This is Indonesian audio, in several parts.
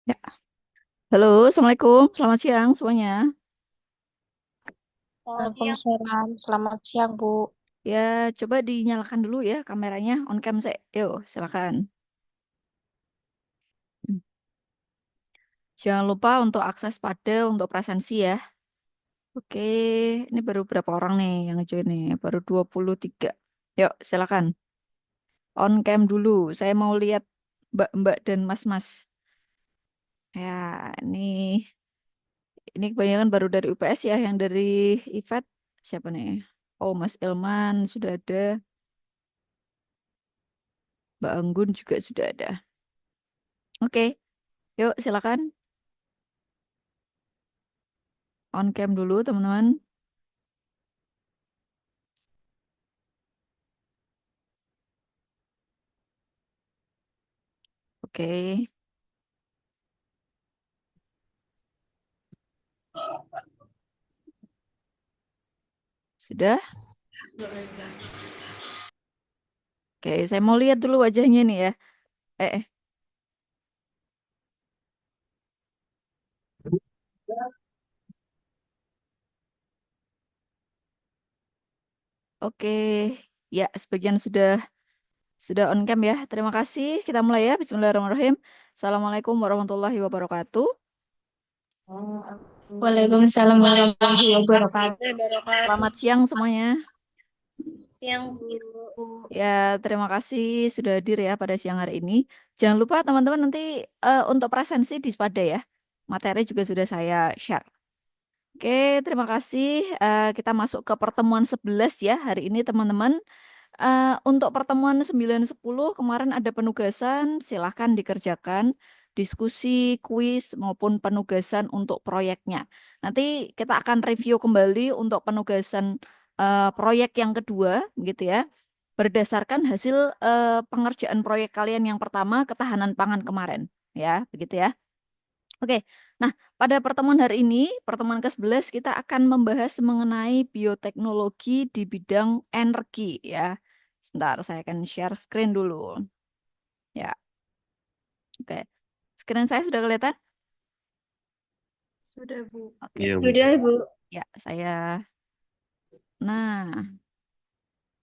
Ya. Halo, Assalamualaikum. Selamat siang semuanya. Waalaikumsalam. Selamat siang, Bu. Ya, coba dinyalakan dulu ya kameranya on cam saya. Yuk, silakan. Jangan lupa untuk akses pada untuk presensi ya. Oke, ini baru berapa orang nih yang join nih? Baru 23. Yuk, silakan. On cam dulu. Saya mau lihat Mbak-mbak dan Mas-mas. Ya, ini kebanyakan baru dari UPS ya, yang dari IFET siapa nih? Oh, Mas Ilman sudah ada. Mbak Anggun juga sudah ada. Oke, yuk silakan on cam dulu teman-teman. Oke, sudah. Oke, saya mau lihat dulu wajahnya nih ya. Eh, eh. Oke, ya sebagian sudah on cam ya. Terima kasih. Kita mulai ya. Bismillahirrahmanirrahim. Assalamualaikum warahmatullahi wabarakatuh. Waalaikumsalam warahmatullahi wabarakatuh. Selamat siang semuanya. Siang, Bu. Ya, terima kasih sudah hadir ya pada siang hari ini. Jangan lupa teman-teman nanti untuk presensi di Spada ya. Materi juga sudah saya share. Oke, terima kasih. Kita masuk ke pertemuan 11 ya hari ini teman-teman. Untuk pertemuan 9-10 kemarin ada penugasan, silahkan dikerjakan. Diskusi, kuis, maupun penugasan untuk proyeknya. Nanti kita akan review kembali untuk penugasan proyek yang kedua, gitu ya. Berdasarkan hasil pengerjaan proyek kalian yang pertama, ketahanan pangan kemarin. Ya, begitu ya. Oke, nah pada pertemuan hari ini, pertemuan ke-11 kita akan membahas mengenai bioteknologi di bidang energi ya. Sebentar, saya akan share screen dulu. Ya, oke. Screen saya sudah kelihatan? Sudah, Bu. Oke, Iya, Bu. Sudah, Bu. ya saya. Nah,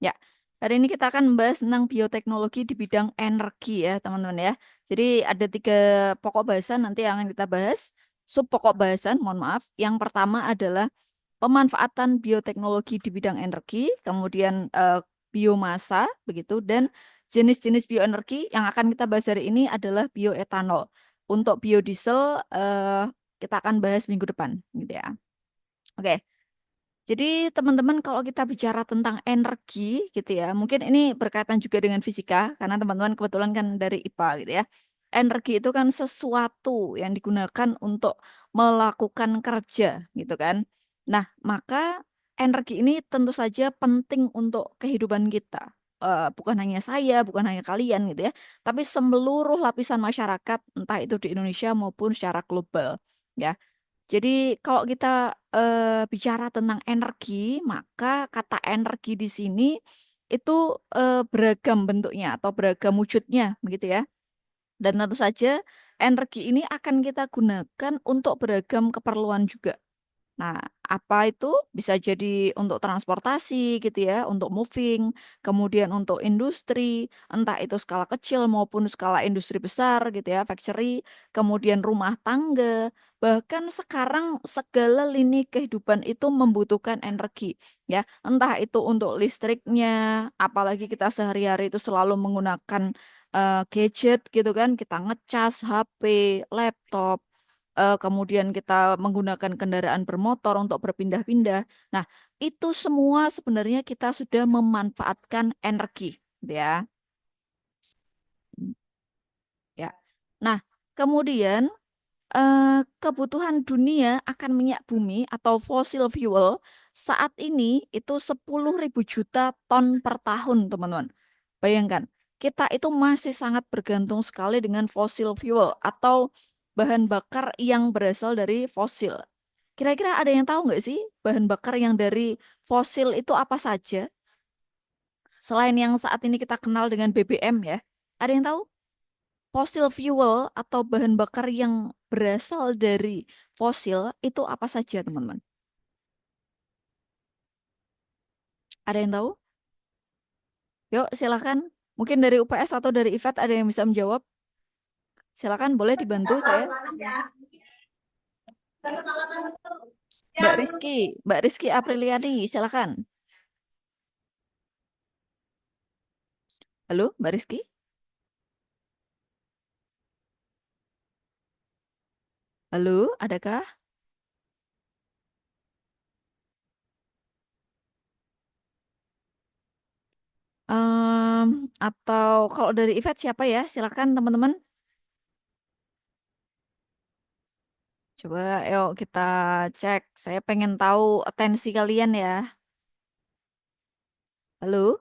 ya, hari ini kita akan membahas tentang bioteknologi di bidang energi ya, teman-teman ya. Jadi ada 3 pokok bahasan nanti yang akan kita bahas. Sub pokok bahasan, mohon maaf. Yang pertama adalah pemanfaatan bioteknologi di bidang energi, kemudian biomasa, begitu, dan jenis-jenis bioenergi yang akan kita bahas hari ini adalah bioetanol. Untuk biodiesel kita akan bahas minggu depan, gitu ya. Oke. Jadi teman-teman kalau kita bicara tentang energi gitu ya, mungkin ini berkaitan juga dengan fisika karena teman-teman kebetulan kan dari IPA gitu ya. Energi itu kan sesuatu yang digunakan untuk melakukan kerja gitu kan. Nah, maka energi ini tentu saja penting untuk kehidupan kita. Bukan hanya saya, bukan hanya kalian gitu ya, tapi seluruh lapisan masyarakat entah itu di Indonesia maupun secara global ya. Jadi kalau kita bicara tentang energi, maka kata energi di sini itu beragam bentuknya atau beragam wujudnya, begitu ya. Dan tentu saja energi ini akan kita gunakan untuk beragam keperluan juga. Nah, apa itu bisa jadi untuk transportasi gitu ya, untuk moving, kemudian untuk industri, entah itu skala kecil maupun skala industri besar gitu ya, factory, kemudian rumah tangga, bahkan sekarang segala lini kehidupan itu membutuhkan energi ya, entah itu untuk listriknya, apalagi kita sehari-hari itu selalu menggunakan gadget gitu kan, kita ngecas HP, laptop, kemudian kita menggunakan kendaraan bermotor untuk berpindah-pindah. Nah, itu semua sebenarnya kita sudah memanfaatkan energi, gitu ya. Ya. Nah, kemudian kebutuhan dunia akan minyak bumi atau fossil fuel saat ini itu 10.000 juta ton per tahun, teman-teman. Bayangkan, kita itu masih sangat bergantung sekali dengan fossil fuel atau bahan bakar yang berasal dari fosil. Kira-kira ada yang tahu nggak sih bahan bakar yang dari fosil itu apa saja? Selain yang saat ini kita kenal dengan BBM ya. Ada yang tahu? Fossil fuel atau bahan bakar yang berasal dari fosil itu apa saja, teman-teman? Ada yang tahu? Yuk, silakan. Mungkin dari UPS atau dari IFAT ada yang bisa menjawab. Silakan, boleh dibantu saya. Mbak Rizky Apriliani, silakan. Halo, Mbak Rizky? Halo, adakah? Atau kalau dari IFAT siapa ya? Silakan, teman-teman. Coba, yuk kita cek. Saya pengen tahu atensi kalian ya. Halo,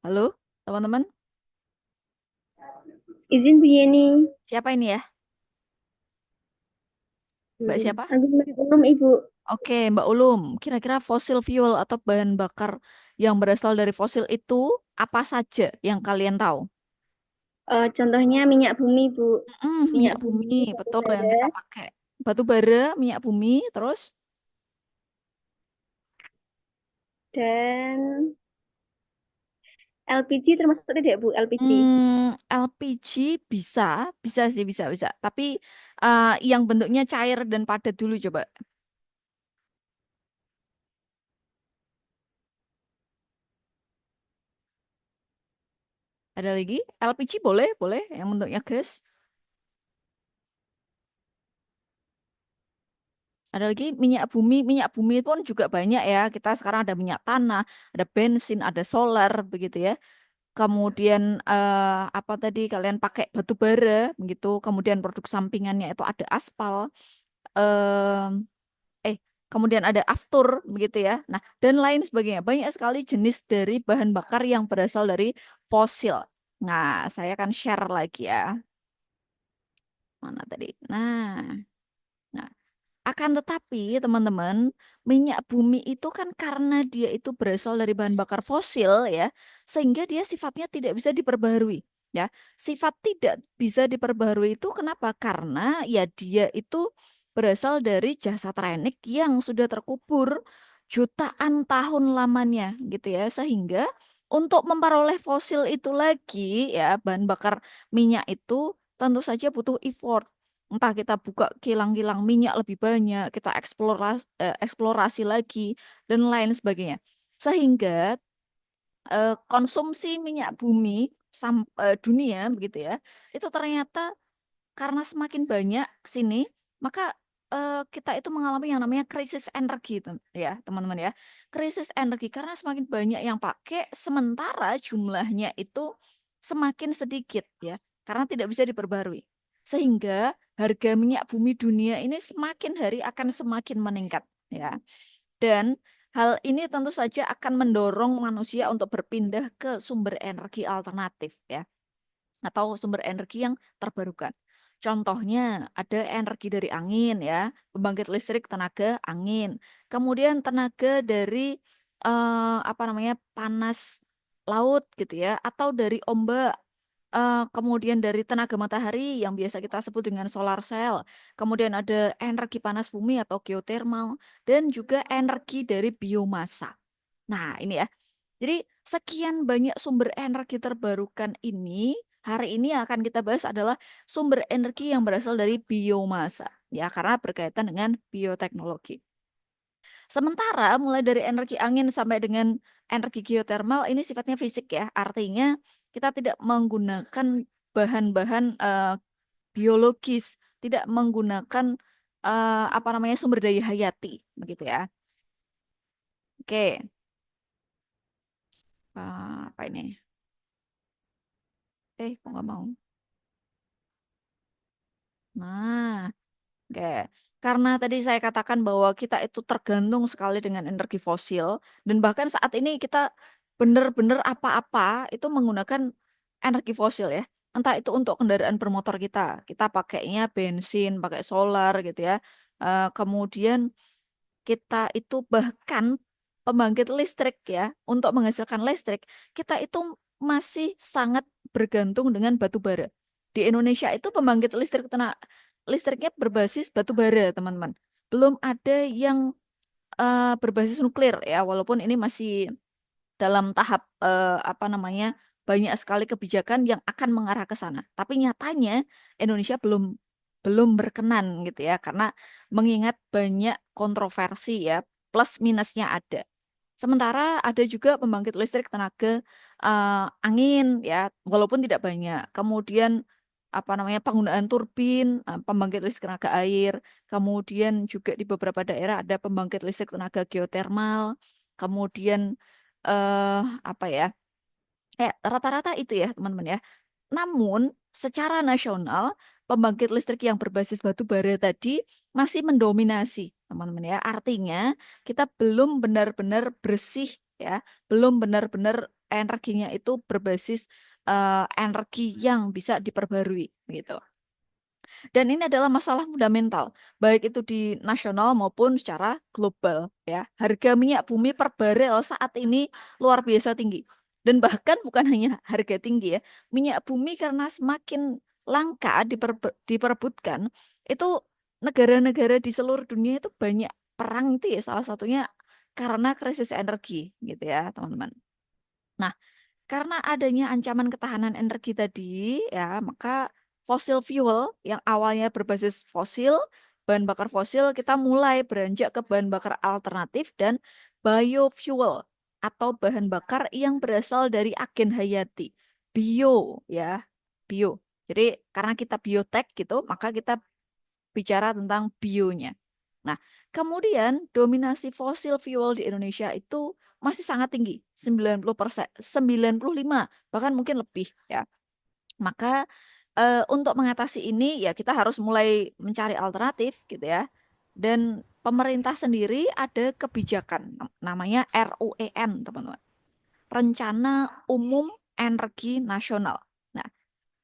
halo, teman-teman. Izin Bu Yeni. Siapa ini ya? Mbak siapa? Assalamualaikum Ibu. Oke, Mbak Ulum. Kira-kira fosil fuel atau bahan bakar yang berasal dari fosil itu apa saja yang kalian tahu? Contohnya minyak bumi Bu. Minyak Minyak bumi, bumi, batu betul yang bara, kita pakai. Batu bara, minyak bumi, terus dan LPG termasuk tidak Bu? LPG. LPG bisa, bisa sih, bisa, bisa. Tapi yang bentuknya cair dan padat dulu coba. Ada lagi? LPG boleh, boleh. Yang bentuknya gas. Ada lagi minyak bumi pun juga banyak ya. Kita sekarang ada minyak tanah, ada bensin, ada solar, begitu ya. Kemudian apa tadi kalian pakai batu bara, begitu. Kemudian produk sampingannya itu ada aspal. em, eh Kemudian ada aftur begitu ya. Nah, dan lain sebagainya. Banyak sekali jenis dari bahan bakar yang berasal dari fosil. Nah, saya akan share lagi ya. Mana tadi? Nah, akan tetapi, teman-teman, minyak bumi itu kan karena dia itu berasal dari bahan bakar fosil ya, sehingga dia sifatnya tidak bisa diperbaharui. Ya, sifat tidak bisa diperbaharui itu kenapa? Karena ya dia itu berasal dari jasad renik yang sudah terkubur jutaan tahun lamanya gitu ya, sehingga untuk memperoleh fosil itu lagi ya, bahan bakar minyak itu tentu saja butuh effort. Entah kita buka kilang-kilang minyak lebih banyak, kita eksplorasi lagi, dan lain sebagainya. Sehingga konsumsi minyak bumi dunia begitu ya, itu ternyata karena semakin banyak sini, maka kita itu mengalami yang namanya krisis energi, ya teman-teman ya. Krisis energi karena semakin banyak yang pakai, sementara jumlahnya itu semakin sedikit ya, karena tidak bisa diperbarui. Sehingga harga minyak bumi dunia ini semakin hari akan semakin meningkat ya. Dan hal ini tentu saja akan mendorong manusia untuk berpindah ke sumber energi alternatif ya, atau sumber energi yang terbarukan. Contohnya ada energi dari angin ya, pembangkit listrik tenaga angin. Kemudian tenaga dari apa namanya, panas laut gitu ya, atau dari ombak. Kemudian dari tenaga matahari yang biasa kita sebut dengan solar cell. Kemudian ada energi panas bumi atau geothermal, dan juga energi dari biomasa. Nah, ini ya. Jadi sekian banyak sumber energi terbarukan ini, hari ini yang akan kita bahas adalah sumber energi yang berasal dari biomasa. Ya, karena berkaitan dengan bioteknologi. Sementara mulai dari energi angin sampai dengan energi geotermal ini sifatnya fisik ya. Artinya kita tidak menggunakan bahan-bahan biologis, tidak menggunakan apa namanya, sumber daya hayati, begitu ya. Oke, apa ini? Kok nggak mau? Nah, oke. Karena tadi saya katakan bahwa kita itu tergantung sekali dengan energi fosil, dan bahkan saat ini kita benar-benar apa-apa itu menggunakan energi fosil ya. Entah itu untuk kendaraan bermotor kita pakainya bensin, pakai solar gitu ya. Kemudian kita itu bahkan pembangkit listrik ya, untuk menghasilkan listrik, kita itu masih sangat bergantung dengan batu bara. Di Indonesia itu pembangkit listriknya berbasis batu bara, teman-teman. Belum ada yang berbasis nuklir ya, walaupun ini masih dalam tahap apa namanya, banyak sekali kebijakan yang akan mengarah ke sana. Tapi nyatanya Indonesia belum belum berkenan gitu ya, karena mengingat banyak kontroversi ya, plus minusnya ada. Sementara ada juga pembangkit listrik tenaga angin ya, walaupun tidak banyak. Kemudian apa namanya, penggunaan turbin, pembangkit listrik tenaga air. Kemudian juga di beberapa daerah ada pembangkit listrik tenaga geotermal. Kemudian eh apa ya? Rata-rata itu ya, teman-teman ya. Namun, secara nasional, pembangkit listrik yang berbasis batu bara tadi masih mendominasi, teman-teman ya. Artinya, kita belum benar-benar bersih ya, belum benar-benar energinya itu berbasis energi yang bisa diperbarui gitu. Dan ini adalah masalah fundamental, baik itu di nasional maupun secara global ya. Harga minyak bumi per barel saat ini luar biasa tinggi. Dan bahkan bukan hanya harga tinggi ya, minyak bumi karena semakin langka diperebutkan, itu negara-negara di seluruh dunia itu banyak perang itu ya, salah satunya karena krisis energi gitu ya, teman-teman. Nah, karena adanya ancaman ketahanan energi tadi, ya, maka fossil fuel yang awalnya berbasis fosil, bahan bakar fosil, kita mulai beranjak ke bahan bakar alternatif dan biofuel atau bahan bakar yang berasal dari agen hayati. Bio, ya, bio. Jadi karena kita biotek gitu, maka kita bicara tentang bionya. Nah, kemudian dominasi fosil fuel di Indonesia itu masih sangat tinggi, 90%, 95, bahkan mungkin lebih ya. Maka untuk mengatasi ini ya kita harus mulai mencari alternatif gitu ya. Dan pemerintah sendiri ada kebijakan namanya RUEN, teman-teman. Rencana Umum Energi Nasional. Nah,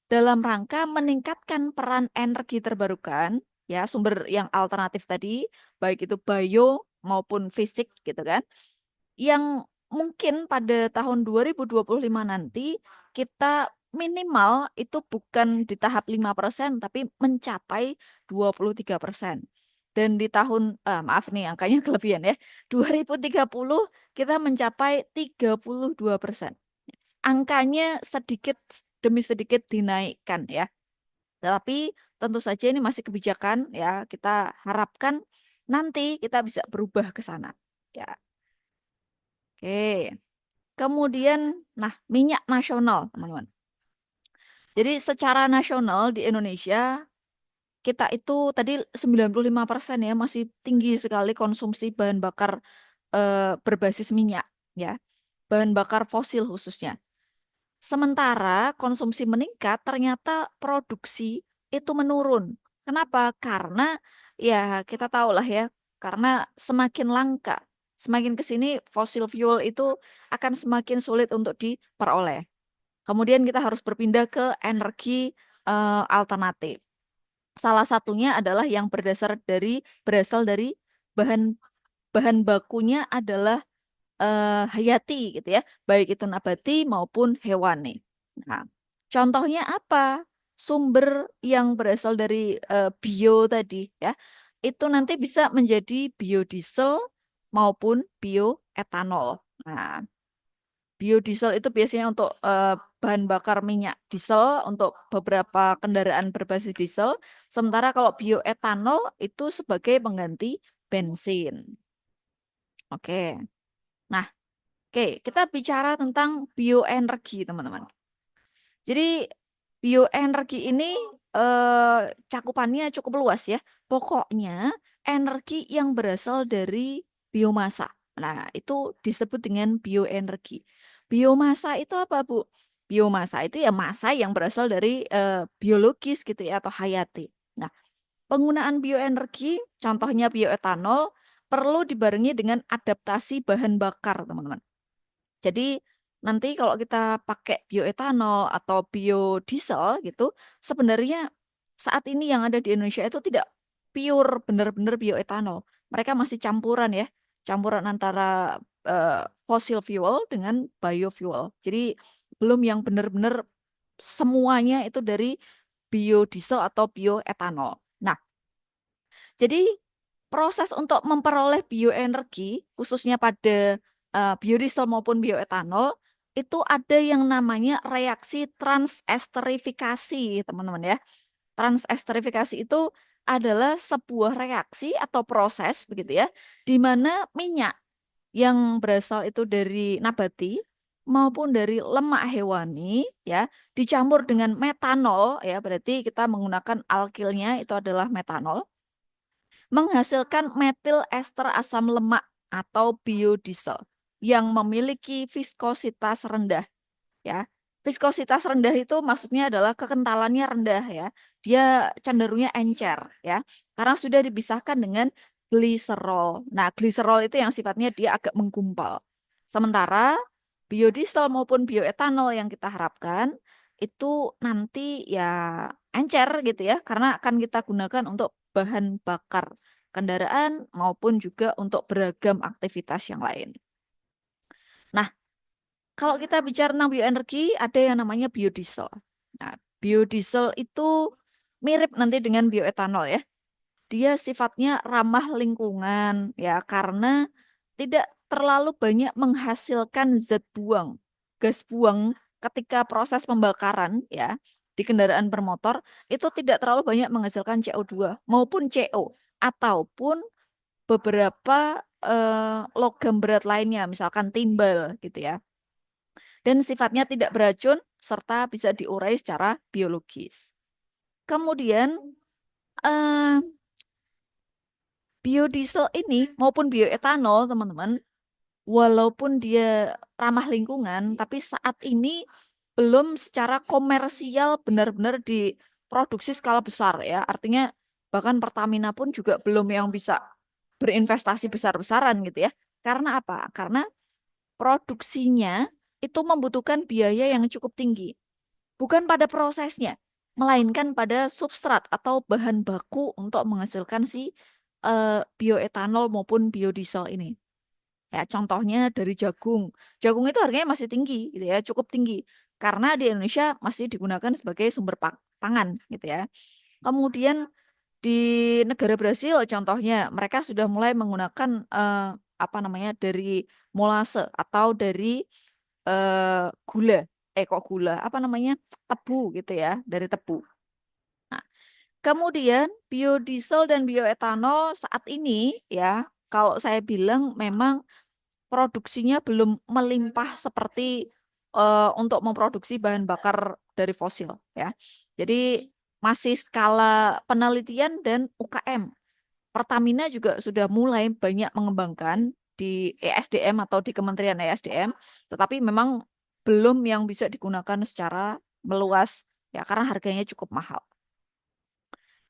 dalam rangka meningkatkan peran energi terbarukan, ya sumber yang alternatif tadi, baik itu bio maupun fisik gitu kan, yang mungkin pada tahun 2025 nanti kita minimal itu bukan di tahap 5%, tapi mencapai 23%. Dan di tahun, maaf nih angkanya kelebihan ya, 2030 kita mencapai 32%. Angkanya sedikit demi sedikit dinaikkan ya. Tapi tentu saja ini masih kebijakan ya. Kita harapkan nanti kita bisa berubah ke sana. Ya, oke. Kemudian, nah, minyak nasional, teman-teman. Jadi secara nasional di Indonesia kita itu tadi 95% ya, masih tinggi sekali konsumsi bahan bakar berbasis minyak ya. Bahan bakar fosil khususnya. Sementara konsumsi meningkat, ternyata produksi itu menurun. Kenapa? Karena ya kita tahu lah ya, karena semakin langka, semakin ke sini fosil fuel itu akan semakin sulit untuk diperoleh. Kemudian kita harus berpindah ke energi alternatif. Salah satunya adalah yang berasal dari bahan bahan bakunya adalah hayati gitu ya, baik itu nabati maupun hewani. Nah, contohnya apa? Sumber yang berasal dari bio tadi ya, itu nanti bisa menjadi biodiesel maupun bioetanol. Nah, biodiesel itu biasanya untuk bahan bakar minyak diesel untuk beberapa kendaraan berbasis diesel, sementara kalau bioetanol itu sebagai pengganti bensin. Oke. Nah, oke, kita bicara tentang bioenergi, teman-teman. Jadi, bioenergi ini cakupannya cukup luas ya. Pokoknya, energi yang berasal dari biomasa. Nah, itu disebut dengan bioenergi. Biomasa itu apa, Bu? Biomasa itu ya massa yang berasal dari biologis gitu ya, atau hayati. Nah, penggunaan bioenergi, contohnya bioetanol, perlu dibarengi dengan adaptasi bahan bakar, teman-teman. Jadi nanti kalau kita pakai bioetanol atau biodiesel gitu, sebenarnya saat ini yang ada di Indonesia itu tidak pure benar-benar bioetanol. Mereka masih campuran ya, campuran antara eh, fossil fuel dengan biofuel. Jadi belum yang benar-benar semuanya itu dari biodiesel atau bioetanol. Nah, jadi proses untuk memperoleh bioenergi, khususnya pada biodiesel maupun bioetanol, itu ada yang namanya reaksi transesterifikasi, teman-teman ya. Transesterifikasi itu adalah sebuah reaksi atau proses begitu ya, di mana minyak yang berasal itu dari nabati maupun dari lemak hewani ya dicampur dengan metanol ya, berarti kita menggunakan alkilnya itu adalah metanol, menghasilkan metil ester asam lemak atau biodiesel yang memiliki viskositas rendah ya. Viskositas rendah itu maksudnya adalah kekentalannya rendah ya. Dia cenderungnya encer ya. Karena sudah dipisahkan dengan gliserol. Nah, gliserol itu yang sifatnya dia agak menggumpal. Sementara biodiesel maupun bioetanol yang kita harapkan itu nanti ya encer gitu ya. Karena akan kita gunakan untuk bahan bakar kendaraan maupun juga untuk beragam aktivitas yang lain. Nah, kalau kita bicara tentang bioenergi, ada yang namanya biodiesel. Nah, biodiesel itu mirip nanti dengan bioetanol ya. Dia sifatnya ramah lingkungan ya karena tidak terlalu banyak menghasilkan zat buang, gas buang ketika proses pembakaran ya di kendaraan bermotor itu tidak terlalu banyak menghasilkan CO2 maupun CO ataupun beberapa logam berat lainnya, misalkan timbal gitu ya, dan sifatnya tidak beracun serta bisa diurai secara biologis. Kemudian eh, biodiesel ini maupun bioetanol, teman-teman, walaupun dia ramah lingkungan, tapi saat ini belum secara komersial benar-benar diproduksi skala besar ya. Artinya bahkan Pertamina pun juga belum yang bisa berinvestasi besar-besaran gitu ya. Karena apa? Karena produksinya itu membutuhkan biaya yang cukup tinggi. Bukan pada prosesnya, melainkan pada substrat atau bahan baku untuk menghasilkan si bioetanol maupun biodiesel ini. Ya, contohnya dari jagung. Jagung itu harganya masih tinggi, gitu ya, cukup tinggi. Karena di Indonesia masih digunakan sebagai sumber pangan, gitu ya. Kemudian di negara Brasil, contohnya, mereka sudah mulai menggunakan apa namanya dari molase atau dari gula. Kok gula? Apa namanya? Tebu gitu ya, dari tebu. Nah, kemudian biodiesel dan bioetanol saat ini ya, kalau saya bilang memang produksinya belum melimpah seperti untuk memproduksi bahan bakar dari fosil ya. Jadi masih skala penelitian dan UKM. Pertamina juga sudah mulai banyak mengembangkan di ESDM atau di Kementerian ESDM, tetapi memang belum yang bisa digunakan secara meluas ya karena harganya cukup mahal.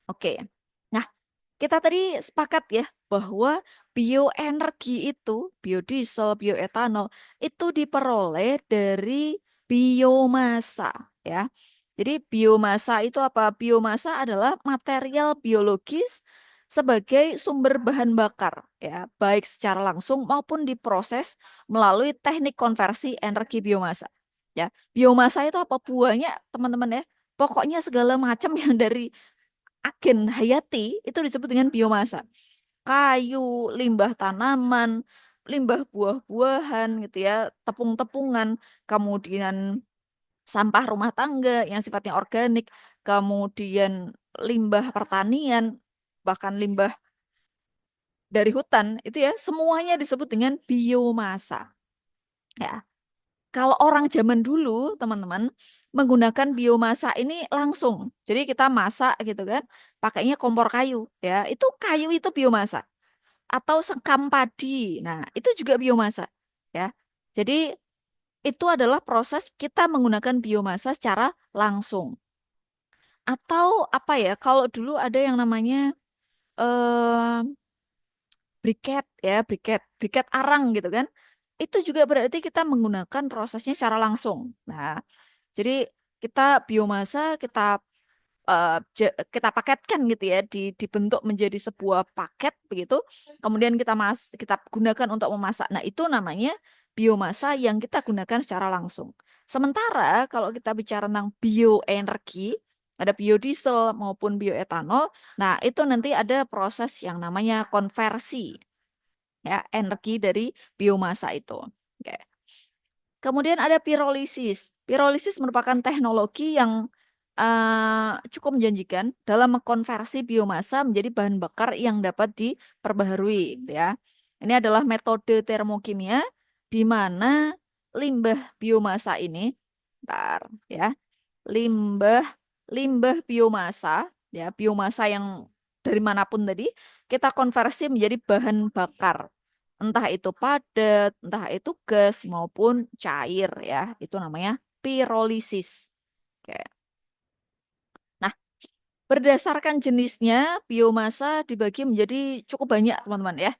Oke. Nah, kita tadi sepakat ya bahwa bioenergi itu, biodiesel, bioetanol itu diperoleh dari biomasa ya. Jadi biomasa itu apa? Biomasa adalah material biologis sebagai sumber bahan bakar ya, baik secara langsung maupun diproses melalui teknik konversi energi biomasa. Ya, biomasa itu apa? Buahnya, teman-teman ya. Pokoknya segala macam yang dari agen hayati itu disebut dengan biomasa. Kayu, limbah tanaman, limbah buah-buahan gitu ya, tepung-tepungan, kemudian sampah rumah tangga yang sifatnya organik, kemudian limbah pertanian, bahkan limbah dari hutan itu ya, semuanya disebut dengan biomasa. Ya. Kalau orang zaman dulu, teman-teman, menggunakan biomasa ini langsung. Jadi kita masak gitu kan, pakainya kompor kayu, ya. Itu kayu itu biomasa atau sekam padi. Nah, itu juga biomasa, ya. Jadi itu adalah proses kita menggunakan biomasa secara langsung. Atau apa ya? Kalau dulu ada yang namanya eh briket ya, briket arang gitu kan. Itu juga berarti kita menggunakan prosesnya secara langsung. Nah, jadi kita biomasa kita paketkan gitu ya, dibentuk menjadi sebuah paket begitu. Kemudian kita gunakan untuk memasak. Nah, itu namanya biomasa yang kita gunakan secara langsung. Sementara kalau kita bicara tentang bioenergi, ada biodiesel maupun bioetanol, nah itu nanti ada proses yang namanya konversi ya energi dari biomasa itu. Oke. Kemudian ada pirolisis. Pirolisis merupakan teknologi yang cukup menjanjikan dalam mengkonversi biomasa menjadi bahan bakar yang dapat diperbaharui, gitu ya. Ini adalah metode termokimia di mana limbah biomasa ini, bentar, ya, limbah limbah biomasa, ya, biomasa yang dari manapun tadi kita konversi menjadi bahan bakar. Entah itu padat, entah itu gas maupun cair ya. Itu namanya pirolisis. Oke. Nah, berdasarkan jenisnya biomasa dibagi menjadi cukup banyak, teman-teman ya.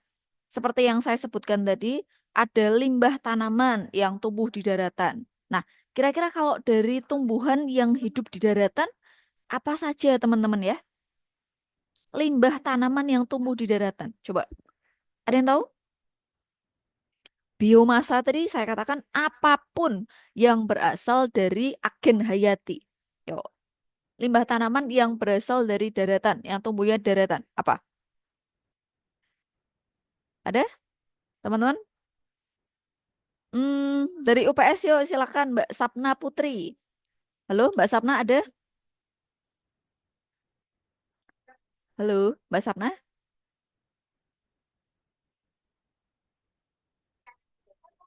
Seperti yang saya sebutkan tadi, ada limbah tanaman yang tumbuh di daratan. Nah, kira-kira kalau dari tumbuhan yang hidup di daratan, apa saja teman-teman ya? Limbah tanaman yang tumbuh di daratan. Coba, ada yang tahu? Biomasa tadi saya katakan apapun yang berasal dari agen hayati. Yuk, limbah tanaman yang berasal dari daratan, yang tumbuhnya daratan. Apa? Ada, teman-teman? Dari UPS yuk, silakan Mbak Sapna Putri. Halo, Mbak Sapna ada? Halo, Mbak Sapna?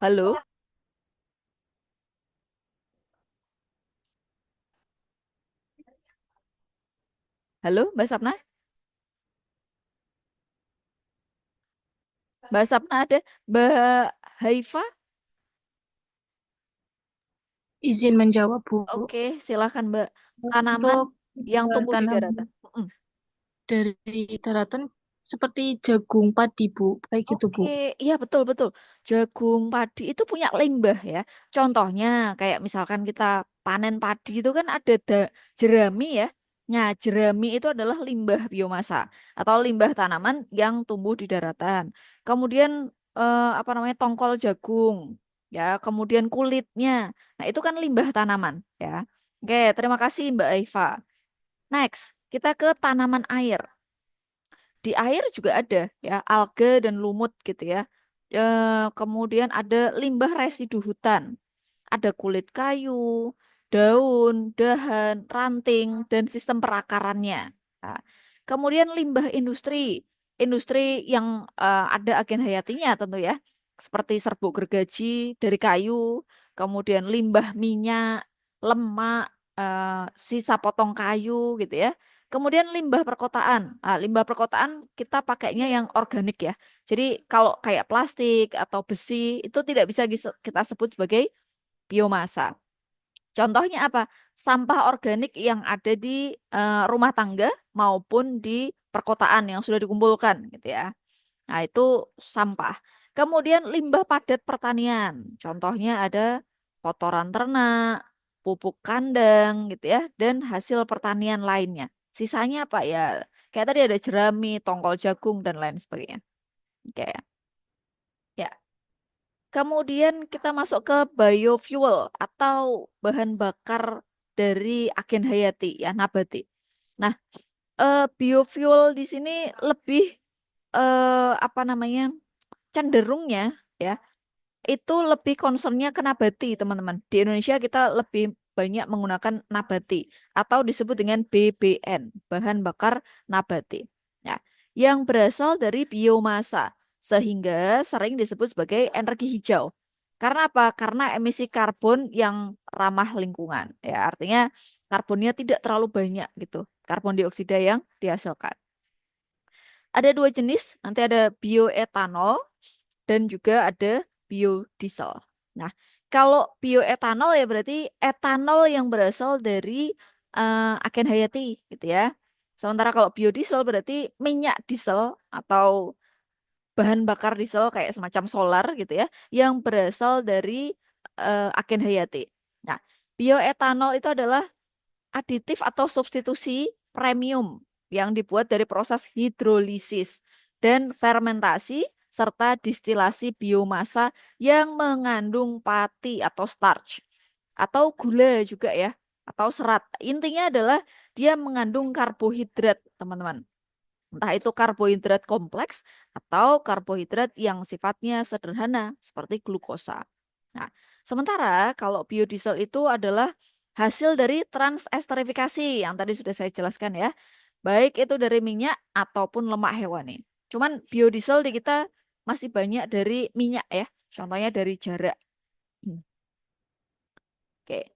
Halo, halo, Mbak Sapna? Mbak Sapna ada? Mbak Haifa? Izin menjawab, Bu. Oke, silakan Mbak. Tanaman Untuk yang tumbuh di daratan. tanaman dari daratan seperti jagung, padi, Bu. Kayak gitu, Bu. Oke, iya betul betul. Jagung padi itu punya limbah ya. Contohnya kayak misalkan kita panen padi itu kan ada jerami ya. Nah, jerami itu adalah limbah biomasa atau limbah tanaman yang tumbuh di daratan. Kemudian apa namanya tongkol jagung ya, kemudian kulitnya. Nah, itu kan limbah tanaman ya. Oke, terima kasih Mbak Eva. Next, kita ke tanaman air. Di air juga ada ya alga dan lumut gitu ya. Kemudian ada limbah residu hutan, ada kulit kayu, daun, dahan, ranting, dan sistem perakarannya. Nah, kemudian limbah industri, industri yang ada agen hayatinya tentu ya, seperti serbuk gergaji dari kayu, kemudian limbah minyak, lemak, sisa potong kayu gitu ya. Kemudian limbah perkotaan. Nah, limbah perkotaan kita pakainya yang organik ya. Jadi kalau kayak plastik atau besi itu tidak bisa kita sebut sebagai biomasa. Contohnya apa? Sampah organik yang ada di rumah tangga maupun di perkotaan yang sudah dikumpulkan gitu ya. Nah, itu sampah. Kemudian limbah padat pertanian. Contohnya ada kotoran ternak, pupuk kandang gitu ya, dan hasil pertanian lainnya. Sisanya apa ya? Kayak tadi ada jerami, tongkol jagung, dan lain sebagainya. Oke. Ya. Kemudian kita masuk ke biofuel atau bahan bakar dari agen hayati ya nabati. Nah, biofuel di sini lebih apa namanya cenderungnya ya itu lebih concernnya ke nabati teman-teman. Di Indonesia kita lebih banyak menggunakan nabati atau disebut dengan BBN, bahan bakar nabati. Ya, yang berasal dari biomasa sehingga sering disebut sebagai energi hijau. Karena apa? Karena emisi karbon yang ramah lingkungan. Ya, artinya karbonnya tidak terlalu banyak gitu. Karbon dioksida yang dihasilkan. Ada dua jenis, nanti ada bioetanol dan juga ada biodiesel. Nah, kalau bioetanol ya berarti etanol yang berasal dari agen hayati gitu ya. Sementara kalau biodiesel berarti minyak diesel atau bahan bakar diesel kayak semacam solar gitu ya yang berasal dari agen hayati. Nah, bioetanol itu adalah aditif atau substitusi premium yang dibuat dari proses hidrolisis dan fermentasi serta distilasi biomasa yang mengandung pati atau starch. atau gula juga ya, atau serat. Intinya adalah dia mengandung karbohidrat, teman-teman. Entah itu karbohidrat kompleks atau karbohidrat yang sifatnya sederhana seperti glukosa. Nah, sementara kalau biodiesel itu adalah hasil dari transesterifikasi yang tadi sudah saya jelaskan ya. Baik itu dari minyak ataupun lemak hewani. Cuman biodiesel di kita masih banyak dari minyak ya. Contohnya dari jarak. Hmm. Oke.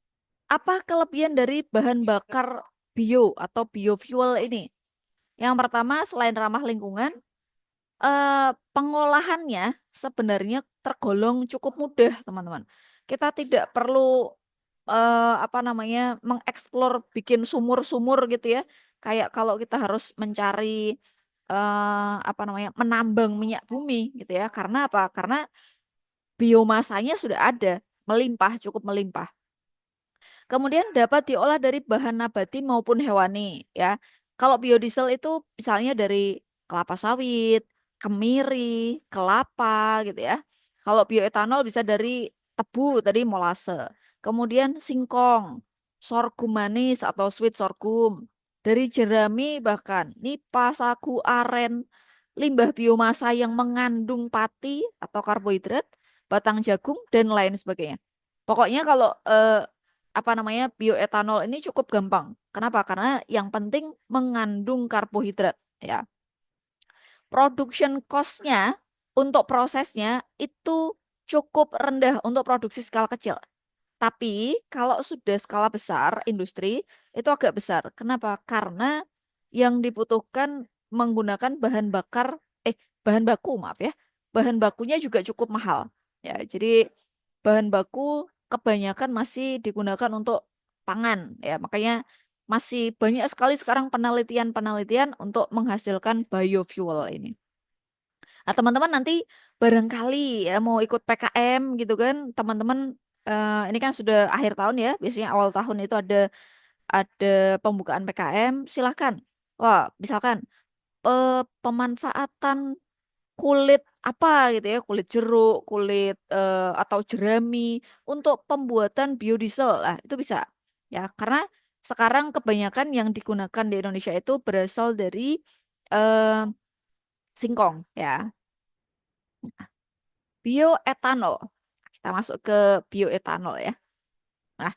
Apa kelebihan dari bahan bakar bio atau biofuel ini? Yang pertama, selain ramah lingkungan, pengolahannya sebenarnya tergolong cukup mudah, teman-teman. Kita tidak perlu apa namanya mengeksplor bikin sumur-sumur gitu ya. Kayak kalau kita harus mencari apa namanya menambang minyak bumi gitu ya. Karena apa? Karena biomasanya sudah ada, melimpah, cukup melimpah. Kemudian dapat diolah dari bahan nabati maupun hewani ya. Kalau biodiesel itu misalnya dari kelapa sawit, kemiri, kelapa gitu ya. Kalau bioetanol bisa dari tebu tadi molase. Kemudian singkong, sorghum manis atau sweet sorghum. Dari jerami bahkan nipah, sagu, aren, limbah biomasa yang mengandung pati atau karbohidrat, batang jagung dan lain sebagainya. Pokoknya kalau apa namanya bioetanol ini cukup gampang. Kenapa? Karena yang penting mengandung karbohidrat ya. Production cost-nya untuk prosesnya itu cukup rendah untuk produksi skala kecil. Tapi kalau sudah skala besar industri itu agak besar. Kenapa? Karena yang dibutuhkan menggunakan bahan baku maaf ya. Bahan bakunya juga cukup mahal. Ya, jadi bahan baku kebanyakan masih digunakan untuk pangan ya. Makanya masih banyak sekali sekarang penelitian-penelitian untuk menghasilkan biofuel ini. Nah, teman-teman nanti barangkali ya mau ikut PKM gitu kan, teman-teman ini kan sudah akhir tahun ya, biasanya awal tahun itu ada pembukaan PKM, silahkan. Wah, misalkan eh, pemanfaatan kulit apa gitu ya, kulit jeruk, kulit atau jerami untuk pembuatan biodiesel. Lah, itu bisa. Ya, karena sekarang kebanyakan yang digunakan di Indonesia itu berasal dari eh, singkong ya. Bioetanol. Kita masuk ke bioetanol ya. Nah,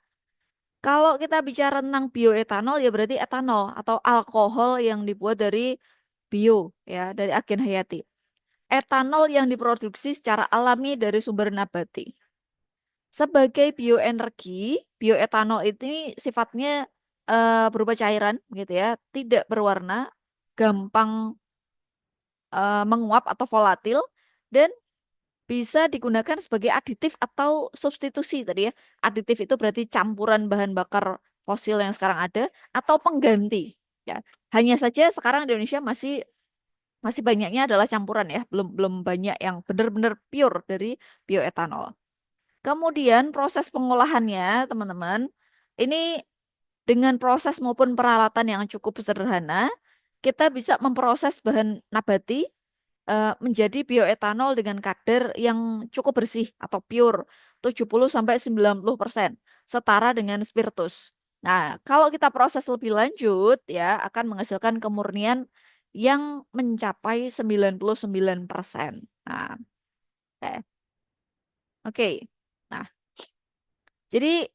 kalau kita bicara tentang bioetanol ya berarti etanol atau alkohol yang dibuat dari bio ya, dari agen hayati. Etanol yang diproduksi secara alami dari sumber nabati. Sebagai bioenergi, bioetanol ini sifatnya berupa cairan gitu ya, tidak berwarna, gampang menguap atau volatil dan bisa digunakan sebagai aditif atau substitusi tadi ya. Aditif itu berarti campuran bahan bakar fosil yang sekarang ada atau pengganti ya. Hanya saja sekarang di Indonesia masih masih banyaknya adalah campuran ya, belum belum banyak yang benar-benar pure dari bioetanol. Kemudian proses pengolahannya, teman-teman, ini dengan proses maupun peralatan yang cukup sederhana, kita bisa memproses bahan nabati menjadi bioetanol dengan kadar yang cukup bersih atau pure 70-90% setara dengan spiritus. Nah, kalau kita proses lebih lanjut ya akan menghasilkan kemurnian yang mencapai 99%. Nah, oke. Oke. Nah, jadi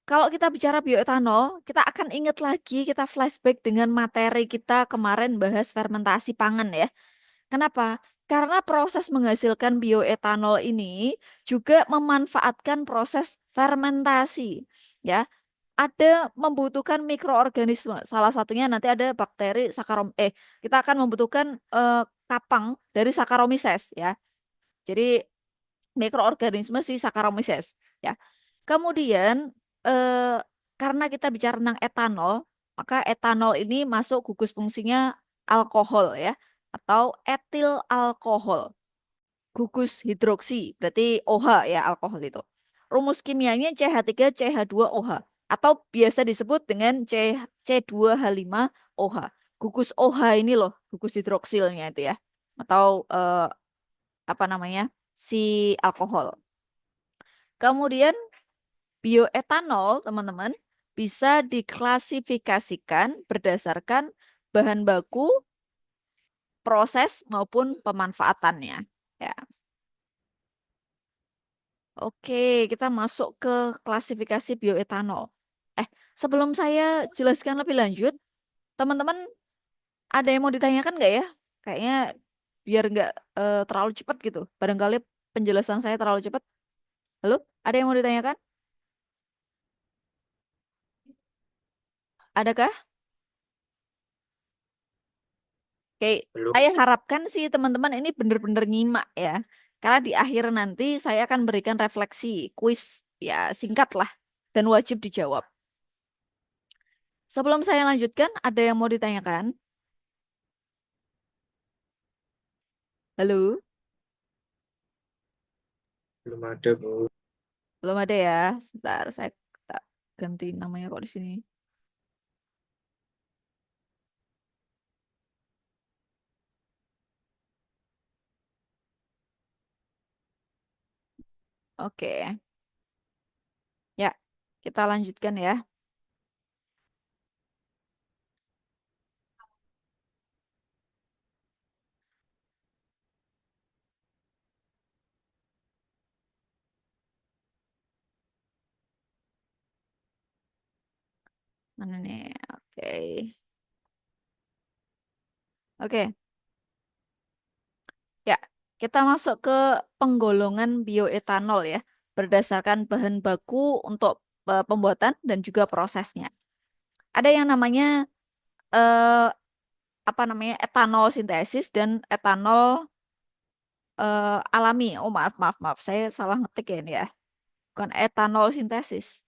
kalau kita bicara bioetanol, kita akan ingat lagi, kita flashback dengan materi kita kemarin bahas fermentasi pangan ya. Kenapa? Karena proses menghasilkan bioetanol ini juga memanfaatkan proses fermentasi. Ya, ada membutuhkan mikroorganisme. Salah satunya nanti ada bakteri kita akan membutuhkan kapang dari Saccharomyces ya. Jadi mikroorganisme si Saccharomyces ya. Kemudian eh, karena kita bicara tentang etanol, maka etanol ini masuk gugus fungsinya alkohol ya atau etil alkohol. Gugus hidroksi, berarti OH ya alkohol itu. Rumus kimianya CH3CH2OH atau biasa disebut dengan C2H5OH. Gugus OH ini loh, gugus hidroksilnya itu ya. Atau apa namanya? Si alkohol. Kemudian bioetanol, teman-teman, bisa diklasifikasikan berdasarkan bahan baku, proses maupun pemanfaatannya. Ya. Oke, kita masuk ke klasifikasi bioetanol. Sebelum saya jelaskan lebih lanjut, teman-teman ada yang mau ditanyakan nggak ya? Kayaknya biar nggak terlalu cepat gitu. Barangkali penjelasan saya terlalu cepat. Halo, ada yang mau ditanyakan? Adakah? Oke, Belum. saya harapkan sih teman-teman ini benar-benar nyimak ya. Karena di akhir nanti saya akan berikan refleksi, kuis ya singkat lah dan wajib dijawab. Sebelum saya lanjutkan, ada yang mau ditanyakan? Halo, Belum ada, Bu. belum ada ya. Sebentar, saya tak ganti namanya kok di sini. Oke, ya kita lanjutkan ya. Mana nih? Oke, oke. Ya, kita masuk ke penggolongan bioetanol ya, berdasarkan bahan baku untuk pembuatan dan juga prosesnya. Ada yang namanya eh, apa namanya etanol sintesis dan etanol alami. Oh maaf maaf maaf, saya salah ngetik ya ini ya. Bukan etanol sintesis.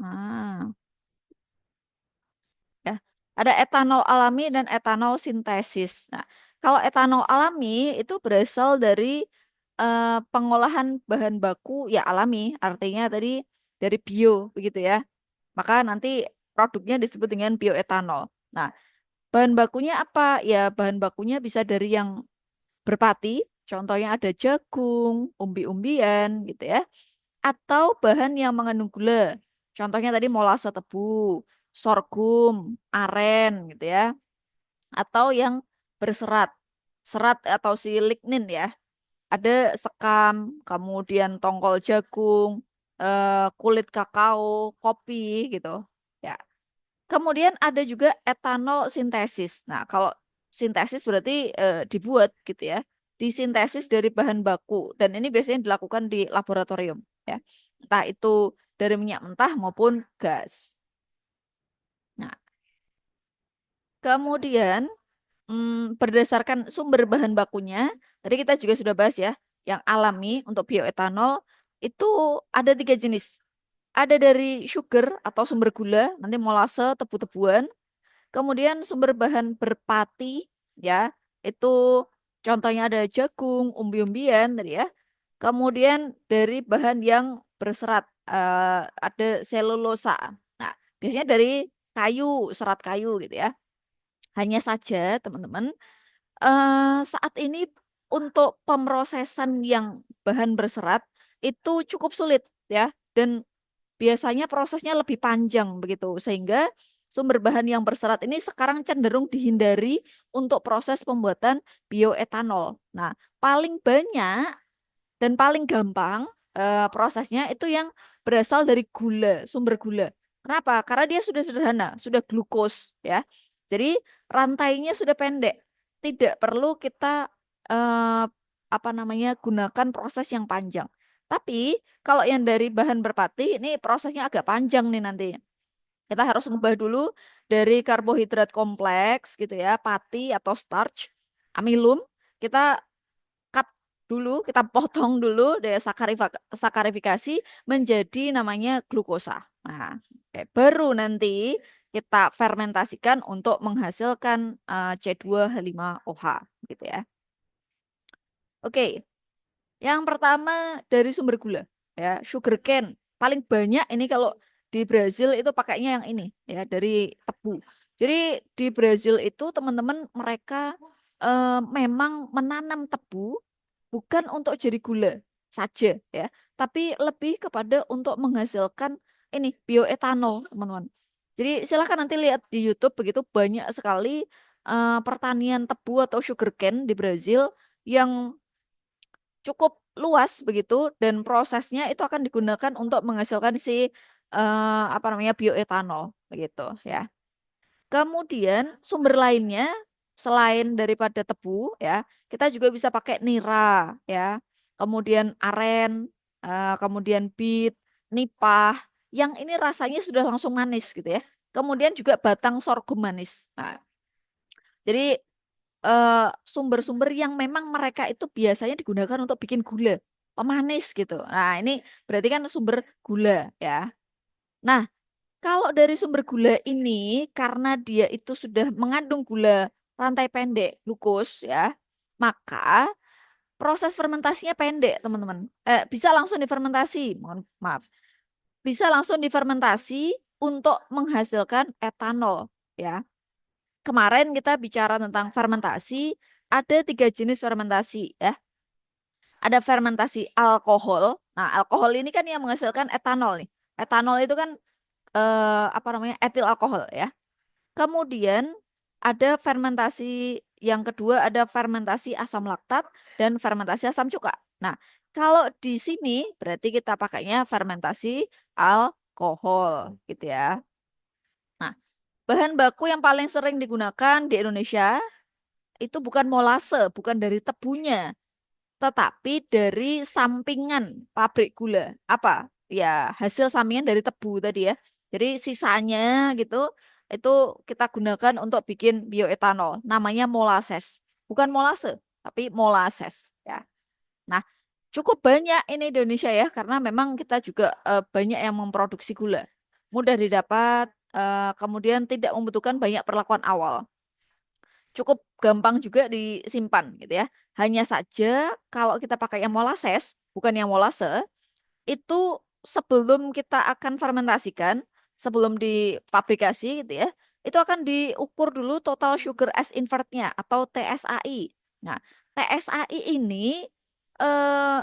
Ah, ya. Ada etanol alami dan etanol sintesis. Nah, kalau etanol alami itu berasal dari pengolahan bahan baku ya alami, artinya tadi dari bio begitu ya. Maka nanti produknya disebut dengan bioetanol. Nah, bahan bakunya apa? Ya, bahan bakunya bisa dari yang berpati, contohnya ada jagung, umbi-umbian gitu ya, atau bahan yang mengandung gula. Contohnya tadi molase tebu, sorghum, aren gitu ya, atau yang berserat, serat atau si lignin ya. Ada sekam, kemudian tongkol jagung, kulit kakao, kopi gitu. Ya. Kemudian ada juga etanol sintesis. Nah, kalau sintesis berarti dibuat gitu ya. Disintesis dari bahan baku dan ini biasanya dilakukan di laboratorium ya. Entah itu dari minyak mentah maupun gas. Nah, kemudian berdasarkan sumber bahan bakunya, tadi kita juga sudah bahas ya, yang alami untuk bioetanol itu ada 3 jenis. Ada dari sugar atau sumber gula, nanti molase, tebu-tebuan. Kemudian sumber bahan berpati, ya, itu contohnya ada jagung, umbi-umbian tadi ya. Kemudian dari bahan yang berserat, ada selulosa. Nah, biasanya dari kayu, serat kayu gitu ya. Hanya saja, teman-teman, saat ini untuk pemrosesan yang bahan berserat itu cukup sulit ya, dan biasanya prosesnya lebih panjang begitu, sehingga sumber bahan yang berserat ini sekarang cenderung dihindari untuk proses pembuatan bioetanol. Nah, paling banyak dan paling gampang prosesnya itu yang berasal dari gula, sumber gula. Kenapa? Karena dia sudah sederhana, sudah glukos ya. Jadi rantainya sudah pendek. Tidak perlu kita eh, apa namanya gunakan proses yang panjang. Tapi kalau yang dari bahan berpati ini prosesnya agak panjang nih nanti. Kita harus ngubah dulu dari karbohidrat kompleks gitu ya, pati atau starch, amilum. Kita cut dulu, kita potong dulu dari sakarifikasi menjadi namanya glukosa. Nah, baru nanti kita fermentasikan untuk menghasilkan C2H5OH gitu ya. Oke, yang pertama dari sumber gula ya, sugarcane. Paling banyak ini kalau di Brazil itu pakainya yang ini ya dari tebu. Jadi di Brazil itu teman-teman mereka memang menanam tebu bukan untuk jadi gula, saja ya, tapi lebih kepada untuk menghasilkan ini bioetanol, teman-teman. Jadi silakan nanti lihat di YouTube begitu banyak sekali pertanian tebu atau sugarcane di Brazil yang cukup luas begitu dan prosesnya itu akan digunakan untuk menghasilkan si apa namanya bioetanol begitu ya. Kemudian sumber lainnya selain daripada tebu ya, kita juga bisa pakai nira ya. Kemudian aren, kemudian bit, nipah yang ini rasanya sudah langsung manis gitu ya. Kemudian juga batang sorghum manis. Nah, jadi eh, sumber-sumber yang memang mereka itu biasanya digunakan untuk bikin gula, pemanis gitu. Nah, ini berarti kan sumber gula ya. Nah, kalau dari sumber gula ini, karena dia itu sudah mengandung gula rantai pendek, glukos ya, maka proses fermentasinya pendek, teman-teman. Bisa langsung difermentasi, mohon maaf. Bisa langsung difermentasi untuk menghasilkan etanol ya. Kemarin kita bicara tentang fermentasi, ada 3 jenis fermentasi ya. Ada fermentasi alkohol. Nah, alkohol ini kan yang menghasilkan etanol nih. Etanol itu kan apa namanya etil alkohol ya. Kemudian ada fermentasi yang kedua ada fermentasi asam laktat dan fermentasi asam cuka. Nah, kalau di sini berarti kita pakainya fermentasi alkohol gitu ya. Nah, bahan baku yang paling sering digunakan di Indonesia itu bukan molase, bukan dari tebunya, tetapi dari sampingan pabrik gula. Apa? Ya, hasil sampingan dari tebu tadi ya. Jadi sisanya gitu itu kita gunakan untuk bikin bioetanol. Namanya molasses. Bukan molase, tapi molasses ya. Nah, cukup banyak ini di Indonesia ya karena memang kita juga banyak yang memproduksi gula. Mudah didapat, kemudian tidak membutuhkan banyak perlakuan awal, cukup gampang juga disimpan gitu ya. Hanya saja kalau kita pakai yang molasses, bukan yang molase, itu sebelum kita akan fermentasikan, sebelum dipabrikasi gitu ya, itu akan diukur dulu total sugar as invertnya atau TSAI. Nah, TSAI ini eh,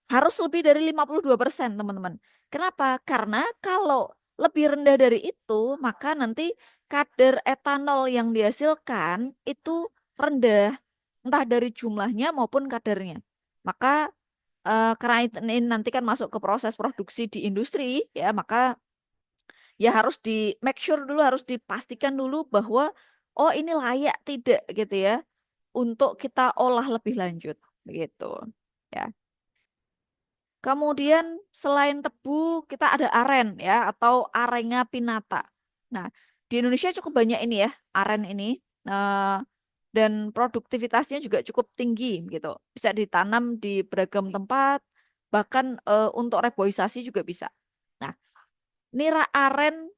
harus lebih dari 52%, teman-teman. Kenapa? Karena kalau lebih rendah dari itu, maka nanti kadar etanol yang dihasilkan itu rendah, entah dari jumlahnya maupun kadarnya. Maka karena ini nanti kan masuk ke proses produksi di industri ya, maka ya harus di make sure dulu, harus dipastikan dulu bahwa oh ini layak tidak gitu ya untuk kita olah lebih lanjut begitu ya. Kemudian selain tebu kita ada aren ya atau Arenga pinnata. Nah, di Indonesia cukup banyak ini ya aren ini. Eh, dan produktivitasnya juga cukup tinggi gitu. Bisa ditanam di beragam tempat, bahkan untuk reboisasi juga bisa. Nah, nira aren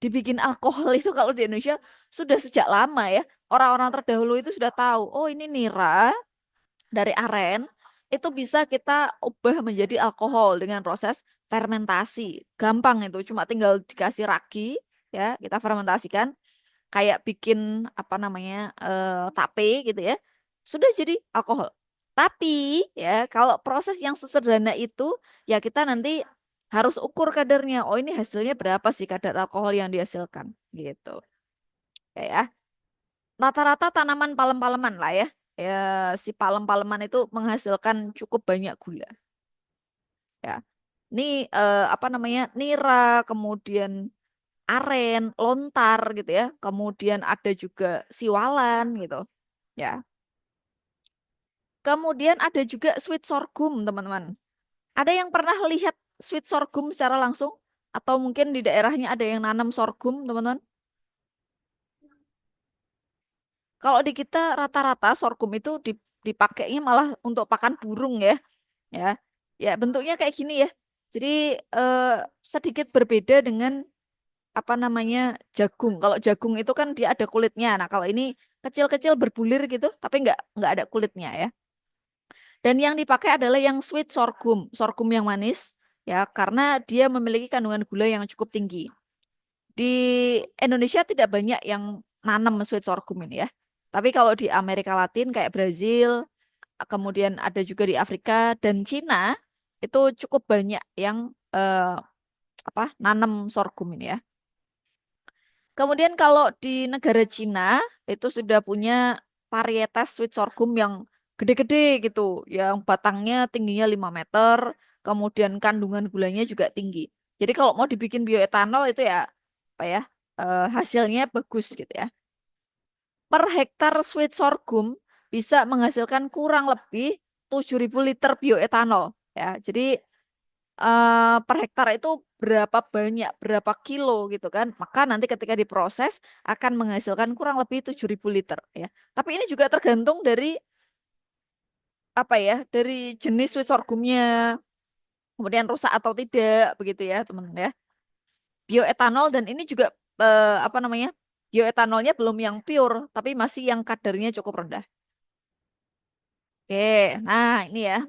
dibikin alkohol itu kalau di Indonesia sudah sejak lama ya. Orang-orang terdahulu itu sudah tahu, oh ini nira dari aren itu bisa kita ubah menjadi alkohol dengan proses fermentasi. Gampang itu, cuma tinggal dikasih ragi ya, kita fermentasikan kayak bikin apa namanya tape gitu ya, sudah jadi alkohol. Tapi ya kalau proses yang sesederhana itu ya kita nanti harus ukur kadarnya. Oh ini hasilnya berapa sih kadar alkohol yang dihasilkan gitu. Ya, rata-rata tanaman palem-paleman lah ya. Ya si palem-paleman itu menghasilkan cukup banyak gula. Ya, ini apa namanya nira, kemudian aren, lontar gitu ya. Kemudian ada juga siwalan gitu. Ya. Kemudian ada juga sweet sorghum, teman-teman. Ada yang pernah lihat sweet sorghum secara langsung? Atau mungkin di daerahnya ada yang nanam sorghum, teman-teman? Kalau di kita rata-rata sorghum itu dipakainya malah untuk pakan burung ya. Ya. Ya, bentuknya kayak gini ya. Jadi eh, sedikit berbeda dengan apa namanya jagung. Kalau jagung itu kan dia ada kulitnya. Nah, kalau ini kecil-kecil berbulir gitu, tapi nggak ada kulitnya ya. Dan yang dipakai adalah yang sweet sorghum, sorghum yang manis ya, karena dia memiliki kandungan gula yang cukup tinggi. Di Indonesia tidak banyak yang nanam sweet sorghum ini ya. Tapi kalau di Amerika Latin kayak Brazil, kemudian ada juga di Afrika dan Cina, Itu cukup banyak yang nanam sorghum ini ya. Kemudian kalau di negara Cina itu sudah punya varietas sweet sorghum yang gede-gede gitu, yang batangnya tingginya 5 meter, kemudian kandungan gulanya juga tinggi. Jadi kalau mau dibikin bioetanol itu ya apa ya, hasilnya bagus gitu ya. Per hektar sweet sorghum bisa menghasilkan kurang lebih 7.000 liter bioetanol ya. Jadi per hektar itu berapa banyak, berapa kilo gitu kan. Maka nanti ketika diproses akan menghasilkan kurang lebih 7.000 liter ya. Tapi ini juga tergantung dari apa ya, dari jenis sweet sorghumnya, kemudian rusak atau tidak begitu ya teman-teman ya. Bioetanol dan ini juga apa namanya? Bioetanolnya belum yang pure, tapi masih yang kadarnya cukup rendah. Oke, nah ini ya.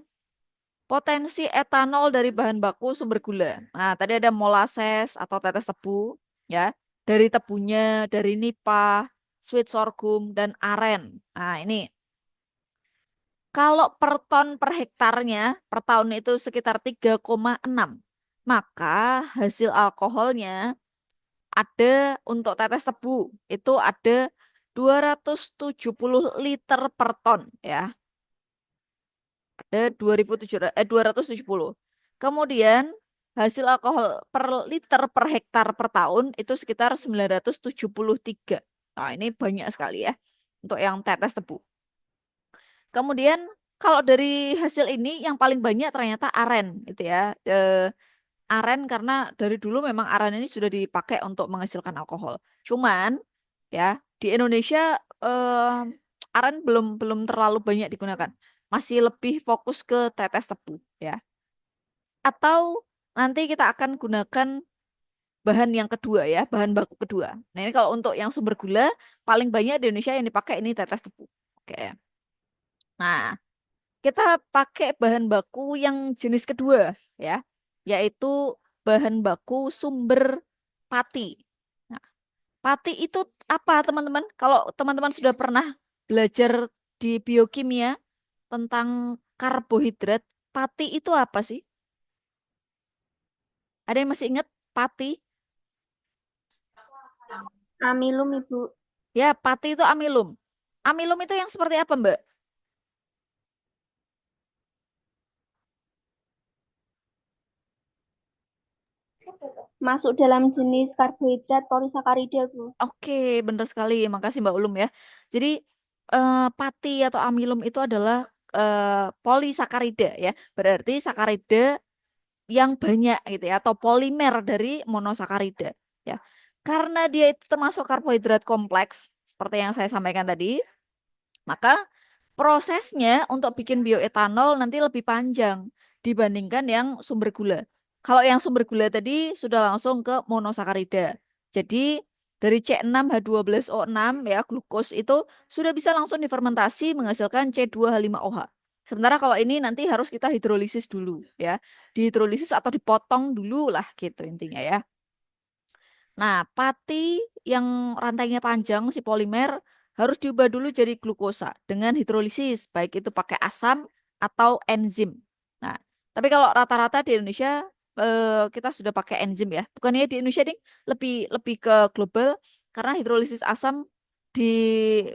Potensi etanol dari bahan baku sumber gula. Nah, tadi ada molasses atau tetes tebu, ya. Dari tebunya, dari nipah, sweet sorghum, dan aren. Nah, ini. Kalau per ton per hektarnya, per tahun itu sekitar 3,6. Maka hasil alkoholnya ada untuk tetes tebu, itu ada 270 liter per ton, ya. Ada 270. Kemudian hasil alkohol per liter per hektar per tahun itu sekitar 973. Nah, ini banyak sekali ya untuk yang tetes tebu. Kemudian kalau dari hasil ini yang paling banyak ternyata aren gitu ya. Aren karena dari dulu memang aren ini sudah dipakai untuk menghasilkan alkohol. Cuman ya di Indonesia aren belum belum terlalu banyak digunakan. Masih lebih fokus ke tetes tebu ya. Atau nanti kita akan gunakan bahan yang kedua ya, bahan baku kedua. Nah, ini kalau untuk yang sumber gula paling banyak di Indonesia yang dipakai ini tetes tebu. Oke. Nah, kita pakai bahan baku yang jenis kedua ya, yaitu bahan baku sumber pati. Nah, pati itu apa, teman-teman? Kalau teman-teman sudah pernah belajar di biokimia tentang karbohidrat, pati itu apa sih? Ada yang masih ingat pati? Amilum, Ibu. Ya, pati itu amilum. Amilum itu yang seperti apa, Mbak? Masuk dalam jenis karbohidrat polisakarida, Bu. Oke, benar sekali. Makasih Mbak Ulum ya. Jadi pati atau amilum itu adalah polisakarida ya. Berarti sakarida yang banyak gitu ya, atau polimer dari monosakarida ya. Karena dia itu termasuk karbohidrat kompleks seperti yang saya sampaikan tadi, maka prosesnya untuk bikin bioetanol nanti lebih panjang dibandingkan yang sumber gula. Kalau yang sumber gula tadi sudah langsung ke monosakarida. Jadi dari C6H12O6 ya, glukos itu sudah bisa langsung difermentasi menghasilkan C2H5OH. Sementara kalau ini nanti harus kita hidrolisis dulu ya. Dihidrolisis atau dipotong dulu lah gitu intinya ya. Nah, pati yang rantainya panjang, si polimer, harus diubah dulu jadi glukosa dengan hidrolisis, baik itu pakai asam atau enzim. Nah, tapi kalau rata-rata di Indonesia kita sudah pakai enzim ya. Bukannya di Indonesia nih lebih lebih ke global karena hidrolisis asam di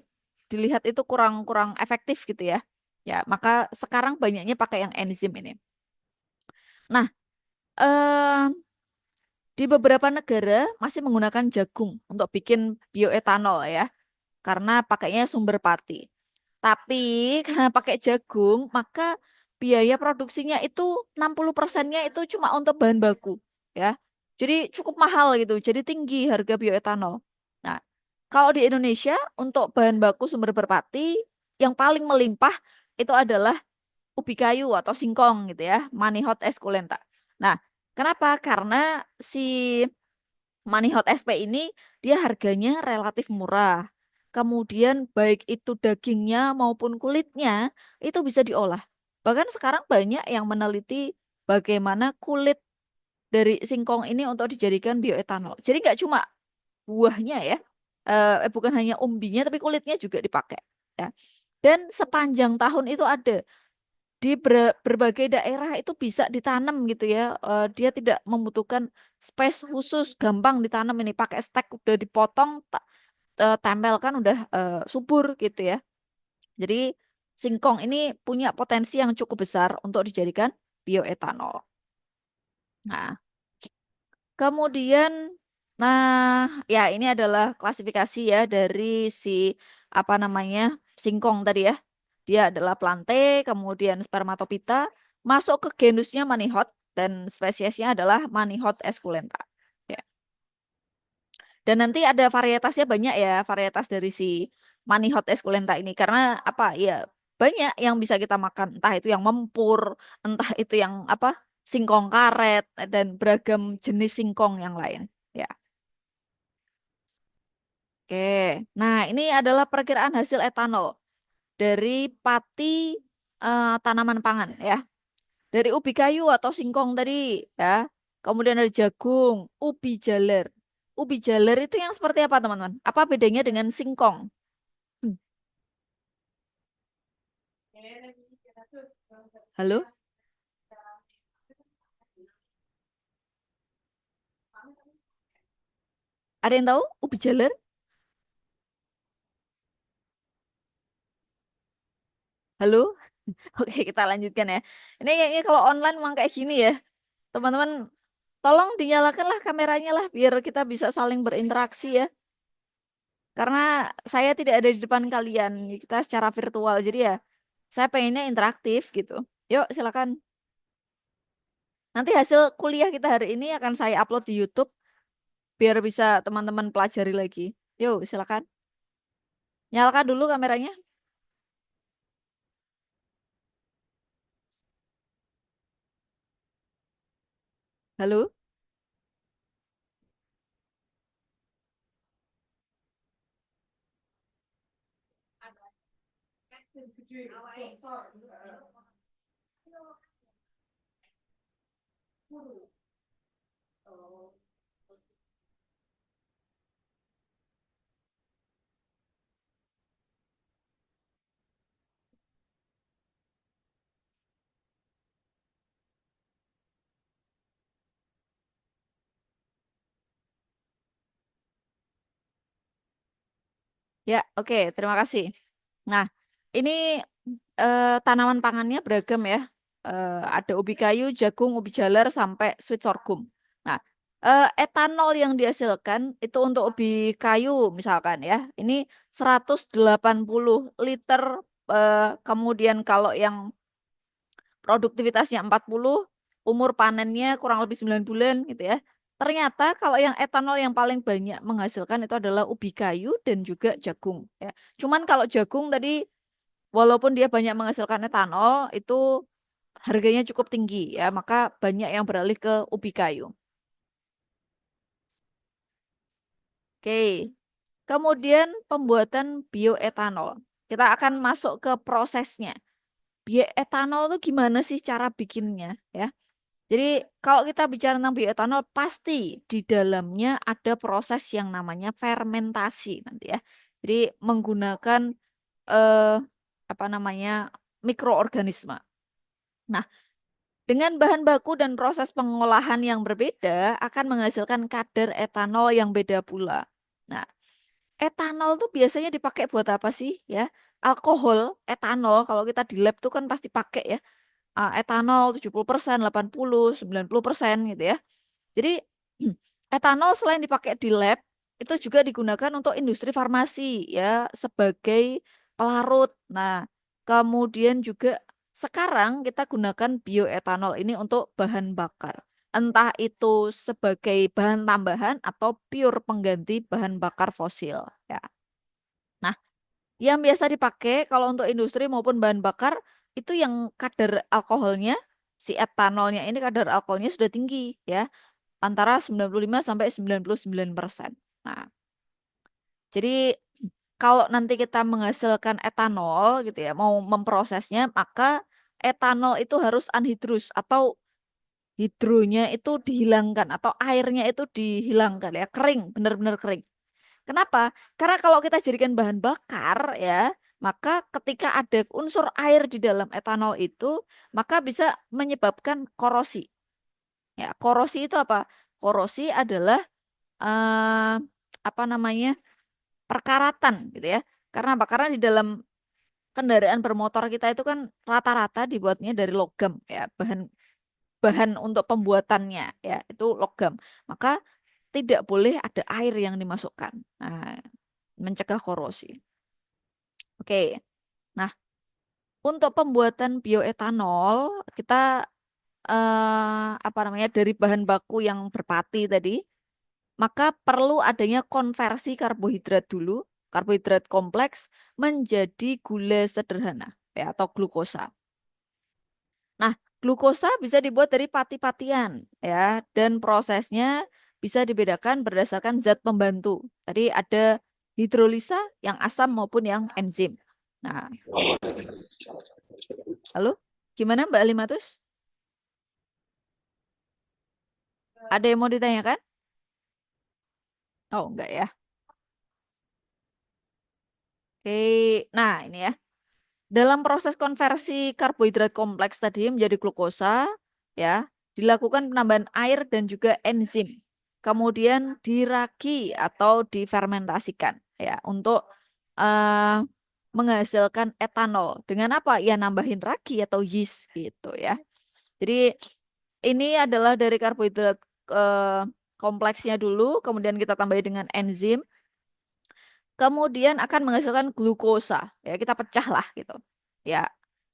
dilihat itu kurang kurang efektif gitu ya. Ya, maka sekarang banyaknya pakai yang enzim ini. Nah, eh di beberapa negara masih menggunakan jagung untuk bikin bioetanol ya, karena pakainya sumber pati. Tapi karena pakai jagung, maka biaya produksinya itu 60%-nya itu cuma untuk bahan baku ya. Jadi cukup mahal gitu, jadi tinggi harga bioetanol. Nah, kalau di Indonesia untuk bahan baku sumber berpati yang paling melimpah itu adalah ubi kayu atau singkong gitu ya, Manihot esculenta. Nah, kenapa? Karena si Manihot SP ini dia harganya relatif murah. Kemudian baik itu dagingnya maupun kulitnya itu bisa diolah. Bahkan sekarang banyak yang meneliti bagaimana kulit dari singkong ini untuk dijadikan bioetanol. Jadi nggak cuma buahnya ya, bukan hanya umbinya tapi kulitnya juga dipakai. Ya. Dan sepanjang tahun itu ada di berbagai daerah itu bisa ditanam gitu ya. Dia tidak membutuhkan space khusus, gampang ditanam ini pakai stek udah dipotong, tempelkan udah subur gitu ya. Jadi singkong ini punya potensi yang cukup besar untuk dijadikan bioetanol. Nah, kemudian, nah ya ini adalah klasifikasi ya dari si apa namanya singkong tadi ya. Dia adalah plante, kemudian spermatopita, masuk ke genusnya Manihot dan spesiesnya adalah Manihot esculenta. Ya. Dan nanti ada varietasnya banyak ya, varietas dari si Manihot esculenta ini karena apa ya banyak yang bisa kita makan, entah itu yang mempur, entah itu yang apa singkong karet dan beragam jenis singkong yang lain. Ya. Oke. Nah, ini adalah perkiraan hasil etanol dari pati tanaman pangan ya. Dari ubi kayu atau singkong tadi ya. Kemudian ada jagung, ubi jalar. Ubi jalar itu yang seperti apa, teman-teman? Apa bedanya dengan singkong? Hmm. Halo? Ada yang tahu ubi jalar? Halo? Oke, kita lanjutkan ya. Ini kayaknya kalau online memang kayak gini ya. Teman-teman, tolong dinyalakanlah kameranya lah biar kita bisa saling berinteraksi ya. Karena saya tidak ada di depan kalian, kita secara virtual. Jadi ya, saya pengennya interaktif gitu. Yuk, silakan. Nanti hasil kuliah kita hari ini akan saya upload di YouTube biar bisa teman-teman pelajari lagi. Yuk, silakan. Nyalakan dulu kameranya. Halo? Ya, oke, terima kasih. Nah, ini tanaman pangannya beragam ya. Ada ubi kayu, jagung, ubi jalar, sampai sweet sorghum. Nah, etanol yang dihasilkan itu untuk ubi kayu misalkan ya. Ini 180 liter. Kemudian kalau yang produktivitasnya 40, umur panennya kurang lebih 9 bulan gitu ya. Ternyata kalau yang etanol yang paling banyak menghasilkan itu adalah ubi kayu dan juga jagung ya. Cuman kalau jagung tadi walaupun dia banyak menghasilkan etanol itu harganya cukup tinggi ya, maka banyak yang beralih ke ubi kayu. Oke. Kemudian pembuatan bioetanol. Kita akan masuk ke prosesnya. Bioetanol itu gimana sih cara bikinnya ya? Jadi kalau kita bicara tentang bioetanol, pasti di dalamnya ada proses yang namanya fermentasi nanti ya. Jadi menggunakan eh, apa namanya mikroorganisme. Nah, dengan bahan baku dan proses pengolahan yang berbeda akan menghasilkan kadar etanol yang beda pula. Nah, etanol tuh biasanya dipakai buat apa sih ya? Alkohol, etanol kalau kita di lab tuh kan pasti pakai ya. Etanol 70%, 80, 90% gitu ya. Jadi etanol selain dipakai di lab, itu juga digunakan untuk industri farmasi ya sebagai pelarut. Nah, kemudian juga sekarang kita gunakan bioetanol ini untuk bahan bakar. Entah itu sebagai bahan tambahan atau pure pengganti bahan bakar fosil ya. Nah, yang biasa dipakai kalau untuk industri maupun bahan bakar itu yang kadar alkoholnya, si etanolnya ini kadar alkoholnya sudah tinggi ya antara 95 sampai 99%. Nah, jadi kalau nanti kita menghasilkan etanol gitu ya, mau memprosesnya, maka etanol itu harus anhidrus atau hidronya itu dihilangkan atau airnya itu dihilangkan ya, kering, benar-benar kering. Kenapa? Karena kalau kita jadikan bahan bakar ya, Maka ketika ada unsur air di dalam etanol itu, maka bisa menyebabkan korosi. Ya, korosi itu apa? Korosi adalah eh, apa namanya? Perkaratan gitu ya. Karena apa? Karena di dalam kendaraan bermotor kita itu kan rata-rata dibuatnya dari logam ya, bahan bahan untuk pembuatannya ya itu logam. Maka tidak boleh ada air yang dimasukkan. Nah, mencegah korosi. Oke. Nah, untuk pembuatan bioetanol kita apa namanya dari bahan baku yang berpati tadi, maka perlu adanya konversi karbohidrat dulu, karbohidrat kompleks menjadi gula sederhana ya atau glukosa. Nah, glukosa bisa dibuat dari pati-patian ya dan prosesnya bisa dibedakan berdasarkan zat pembantu. Tadi ada hidrolisa yang asam maupun yang enzim. Nah, lalu gimana Mbak Limatus? Ada yang mau ditanyakan? Oh, enggak ya. Oke, nah ini ya. Dalam proses konversi karbohidrat kompleks tadi menjadi glukosa, ya, dilakukan penambahan air dan juga enzim. Kemudian diragi atau difermentasikan, ya, untuk eh, menghasilkan etanol. Dengan apa? Ya, nambahin ragi atau yeast gitu ya. Jadi ini adalah dari karbohidrat eh, kompleksnya dulu, kemudian kita tambahin dengan enzim kemudian akan menghasilkan glukosa. Ya, kita pecah lah gitu. Ya,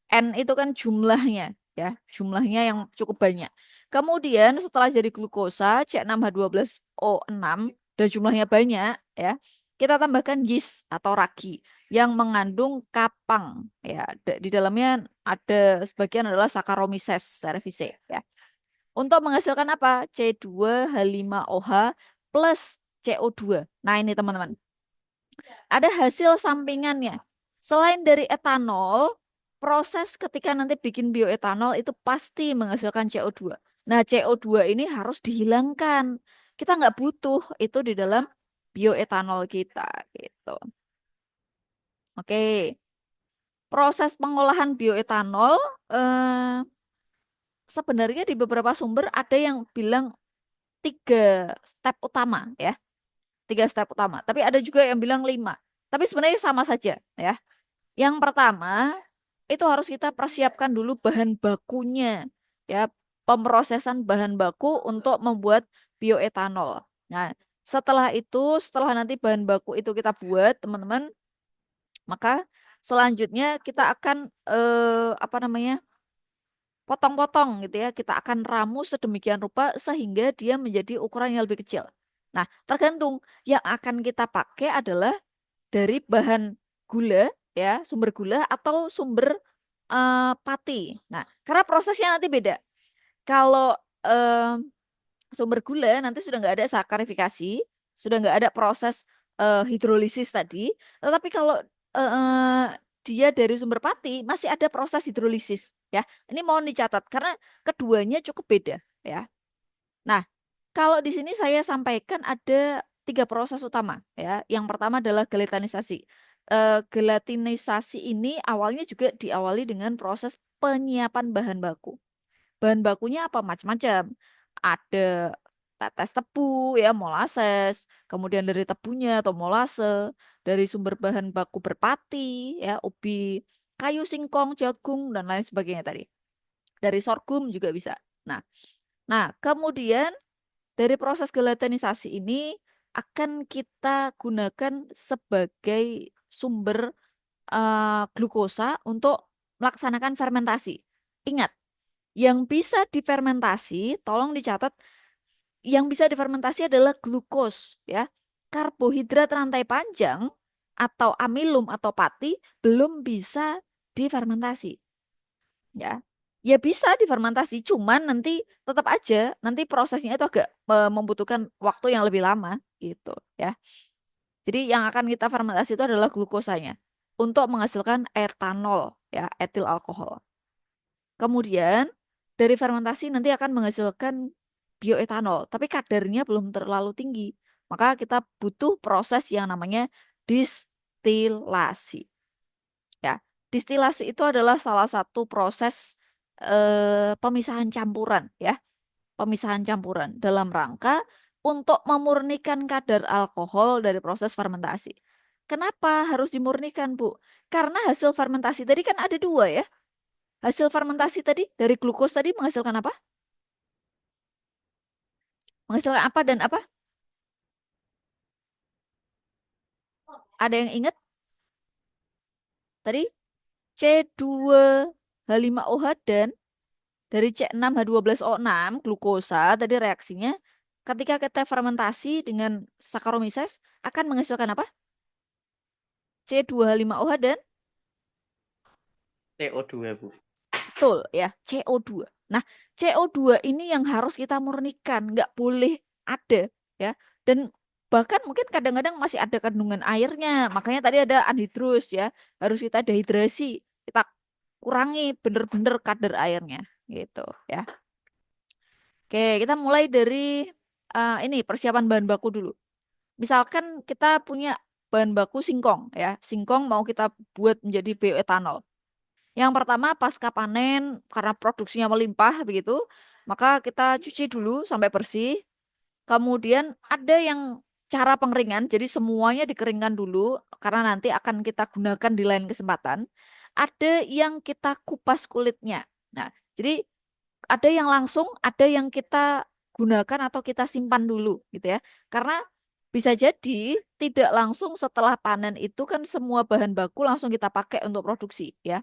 N itu kan jumlahnya, ya, jumlahnya yang cukup banyak. Kemudian setelah jadi glukosa C6H12O6 dan jumlahnya banyak, ya, kita tambahkan yeast atau ragi yang mengandung kapang, ya. Di dalamnya ada sebagian adalah Saccharomyces cerevisiae, ya. Untuk menghasilkan apa? C2H5OH plus CO2. Nah, ini teman-teman ada hasil sampingannya. Selain dari etanol, proses ketika nanti bikin bioetanol itu pasti menghasilkan CO2. Nah, CO2 ini harus dihilangkan. Kita nggak butuh itu di dalam bioetanol kita gitu. Oke, proses pengolahan bioetanol eh, sebenarnya di beberapa sumber ada yang bilang 3 step utama ya, 3 step utama. Tapi ada juga yang bilang 5. Tapi sebenarnya sama saja ya. Yang pertama, itu harus kita persiapkan dulu bahan bakunya. Ya, pemrosesan bahan baku untuk membuat bioetanol. Nah, setelah itu, setelah nanti bahan baku itu kita buat, teman-teman, maka selanjutnya kita akan apa namanya? Potong-potong gitu ya. Kita akan ramu sedemikian rupa sehingga dia menjadi ukuran yang lebih kecil. Nah, tergantung yang akan kita pakai adalah dari bahan gula ya, sumber gula atau sumber pati. Nah, karena prosesnya nanti beda. Kalau eh, sumber gula nanti sudah nggak ada sakarifikasi, sudah nggak ada proses hidrolisis tadi. Tetapi kalau dia dari sumber pati masih ada proses hidrolisis ya. Ini mohon dicatat karena keduanya cukup beda ya. Nah, kalau di sini saya sampaikan ada 3 proses utama ya. Yang pertama adalah gelatinisasi. Gelatinisasi ini awalnya juga diawali dengan proses penyiapan bahan baku. Bahan bakunya apa? Macam-macam. Ada tetes tebu ya, molases, kemudian dari tebunya atau molase, dari sumber bahan baku berpati ya, ubi, kayu singkong, jagung dan lain sebagainya tadi. Dari sorghum juga bisa. Nah, kemudian dari proses gelatinisasi ini akan kita gunakan sebagai sumber glukosa untuk melaksanakan fermentasi. Ingat, yang bisa difermentasi, tolong dicatat, yang bisa difermentasi adalah glukos, ya. Karbohidrat rantai panjang atau amilum atau pati belum bisa difermentasi, ya. Ya bisa difermentasi, cuman nanti tetap aja nanti prosesnya itu agak membutuhkan waktu yang lebih lama gitu, ya. Jadi yang akan kita fermentasi itu adalah glukosanya untuk menghasilkan etanol, ya, etil alkohol. Kemudian dari fermentasi nanti akan menghasilkan bioetanol, tapi kadarnya belum terlalu tinggi. Maka kita butuh proses yang namanya distilasi. Distilasi itu adalah salah satu proses pemisahan campuran ya, pemisahan campuran dalam rangka untuk memurnikan kadar alkohol dari proses fermentasi. Kenapa harus dimurnikan, Bu? Karena hasil fermentasi tadi kan ada dua ya. Hasil fermentasi tadi dari glukos tadi menghasilkan apa? Menghasilkan apa dan apa? Ada yang ingat tadi? C2H5OH dan dari C6H12O6 glukosa tadi reaksinya ketika kita fermentasi dengan Saccharomyces akan menghasilkan apa? C2H5OH dan CO2, Bu. betul ya, CO2. Nah, CO2 ini yang harus kita murnikan, nggak boleh ada ya. Dan bahkan mungkin kadang-kadang masih ada kandungan airnya. Makanya tadi ada anhidrous ya, harus kita dehidrasi, kita kurangi bener-bener kadar airnya gitu ya. Oke, kita mulai dari ini persiapan bahan baku dulu. Misalkan kita punya bahan baku singkong ya, singkong mau kita buat menjadi bioetanol. Yang pertama pasca panen karena produksinya melimpah begitu, maka kita cuci dulu sampai bersih. Kemudian ada yang cara pengeringan, jadi semuanya dikeringkan dulu karena nanti akan kita gunakan di lain kesempatan. Ada yang kita kupas kulitnya. Nah, jadi ada yang langsung, ada yang kita gunakan atau kita simpan dulu gitu ya. Karena bisa jadi tidak langsung setelah panen itu kan semua bahan baku langsung kita pakai untuk produksi ya.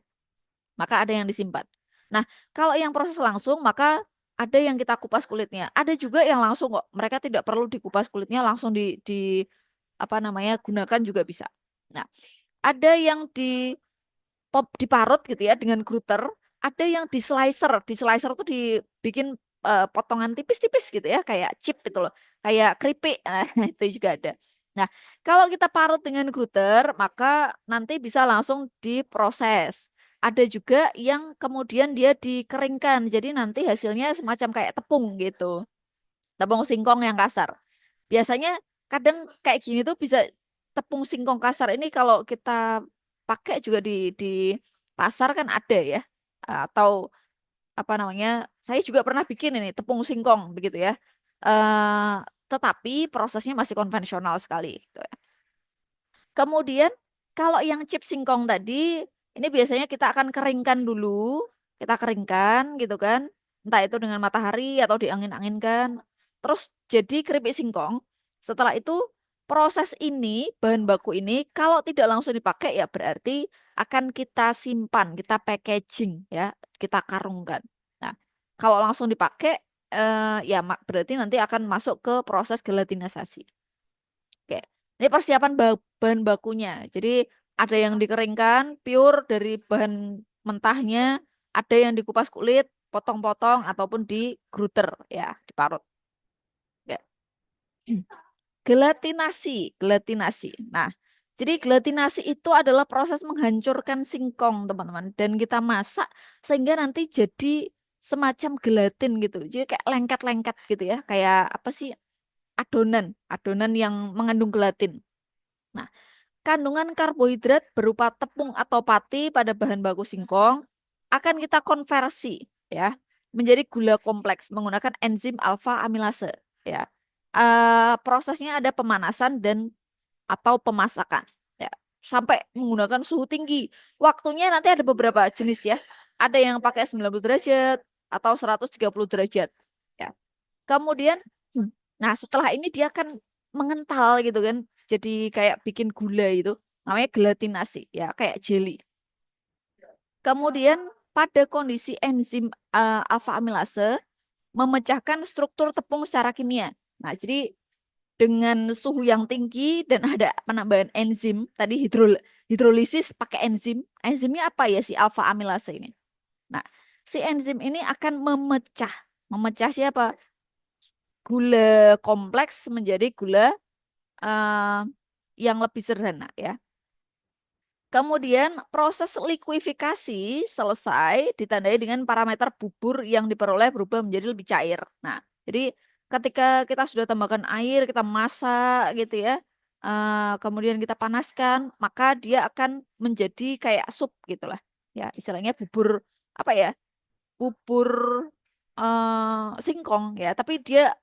Maka ada yang disimpan. Nah, kalau yang proses langsung maka ada yang kita kupas kulitnya. Ada juga yang langsung kok. Mereka tidak perlu dikupas kulitnya langsung di apa namanya gunakan juga bisa. Nah, ada yang di pop diparut gitu ya dengan gruter, ada yang di slicer. Di slicer tuh dibikin potongan tipis-tipis gitu ya, kayak chip gitu loh, kayak keripik. Nah, itu juga ada. Nah, kalau kita parut dengan gruter, maka nanti bisa langsung diproses. Ada juga yang kemudian dia dikeringkan, jadi nanti hasilnya semacam kayak tepung gitu, tepung singkong yang kasar. Biasanya kadang kayak gini tuh bisa tepung singkong kasar ini kalau kita pakai juga di pasar kan ada ya. Atau apa namanya? Saya juga pernah bikin ini tepung singkong begitu ya. Tetapi prosesnya masih konvensional sekali gitu ya. Kemudian kalau yang chip singkong tadi ini biasanya kita akan keringkan dulu, kita keringkan gitu kan. Entah itu dengan matahari atau diangin-anginkan. Terus jadi keripik singkong. Setelah itu proses ini, bahan baku ini kalau tidak langsung dipakai ya berarti akan kita simpan, kita packaging ya, kita karungkan. Nah, kalau langsung dipakai ya berarti nanti akan masuk ke proses gelatinisasi. Oke. Ini persiapan bahan bakunya. Jadi ada yang dikeringkan, pure dari bahan mentahnya, ada yang dikupas kulit, potong-potong ataupun di gruter ya, diparut. Ya. Gelatinasi, gelatinasi. Nah, jadi gelatinasi itu adalah proses menghancurkan singkong, teman-teman, dan kita masak sehingga nanti jadi semacam gelatin gitu. Jadi kayak lengket-lengket gitu ya, kayak apa sih? Adonan, adonan yang mengandung gelatin. Nah, kandungan karbohidrat berupa tepung atau pati pada bahan baku singkong akan kita konversi ya menjadi gula kompleks menggunakan enzim alfa amilase ya. Prosesnya ada pemanasan dan atau pemasakan ya sampai menggunakan suhu tinggi. Waktunya nanti ada beberapa jenis ya. Ada yang pakai 90 derajat atau 130 derajat ya. Kemudian nah setelah ini dia akan mengental gitu kan. Jadi kayak bikin gula itu namanya gelatinasi ya kayak jelly. Kemudian pada kondisi enzim alfa amilase memecahkan struktur tepung secara kimia. Nah, jadi dengan suhu yang tinggi dan ada penambahan enzim tadi hidrolisis pakai enzim. Enzimnya apa ya si alfa amilase ini? Nah, si enzim ini akan memecah siapa? Gula kompleks menjadi gula eh, yang lebih sederhana ya. Kemudian proses likuifikasi selesai ditandai dengan parameter bubur yang diperoleh berubah menjadi lebih cair. Nah, jadi ketika kita sudah tambahkan air, kita masak gitu ya, kemudian kita panaskan, maka dia akan menjadi kayak sup gitulah. Ya, istilahnya bubur apa ya? Bubur singkong ya, tapi dia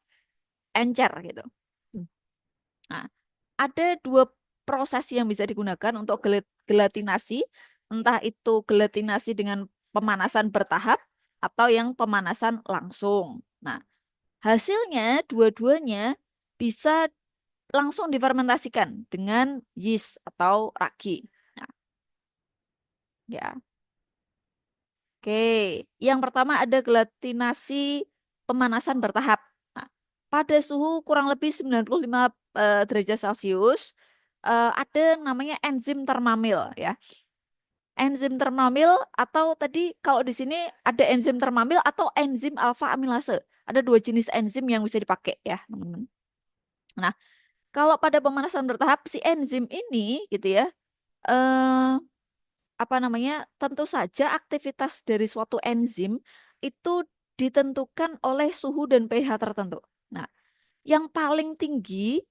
encer gitu. Nah, ada dua proses yang bisa digunakan untuk gelatinasi, entah itu gelatinasi dengan pemanasan bertahap atau yang pemanasan langsung. Nah, hasilnya dua-duanya bisa langsung difermentasikan dengan yeast atau ragi. Nah, ya. Oke, yang pertama ada gelatinasi pemanasan bertahap. Nah, pada suhu kurang lebih 95 derajat Celcius, ada namanya enzim termamil ya. Enzim termamil atau tadi kalau di sini ada enzim termamil atau enzim alfa amilase. Ada dua jenis enzim yang bisa dipakai ya, teman-teman. Nah, kalau pada pemanasan bertahap si enzim ini gitu ya, eh apa namanya? Tentu saja aktivitas dari suatu enzim itu ditentukan oleh suhu dan pH tertentu. Nah, yang paling tinggi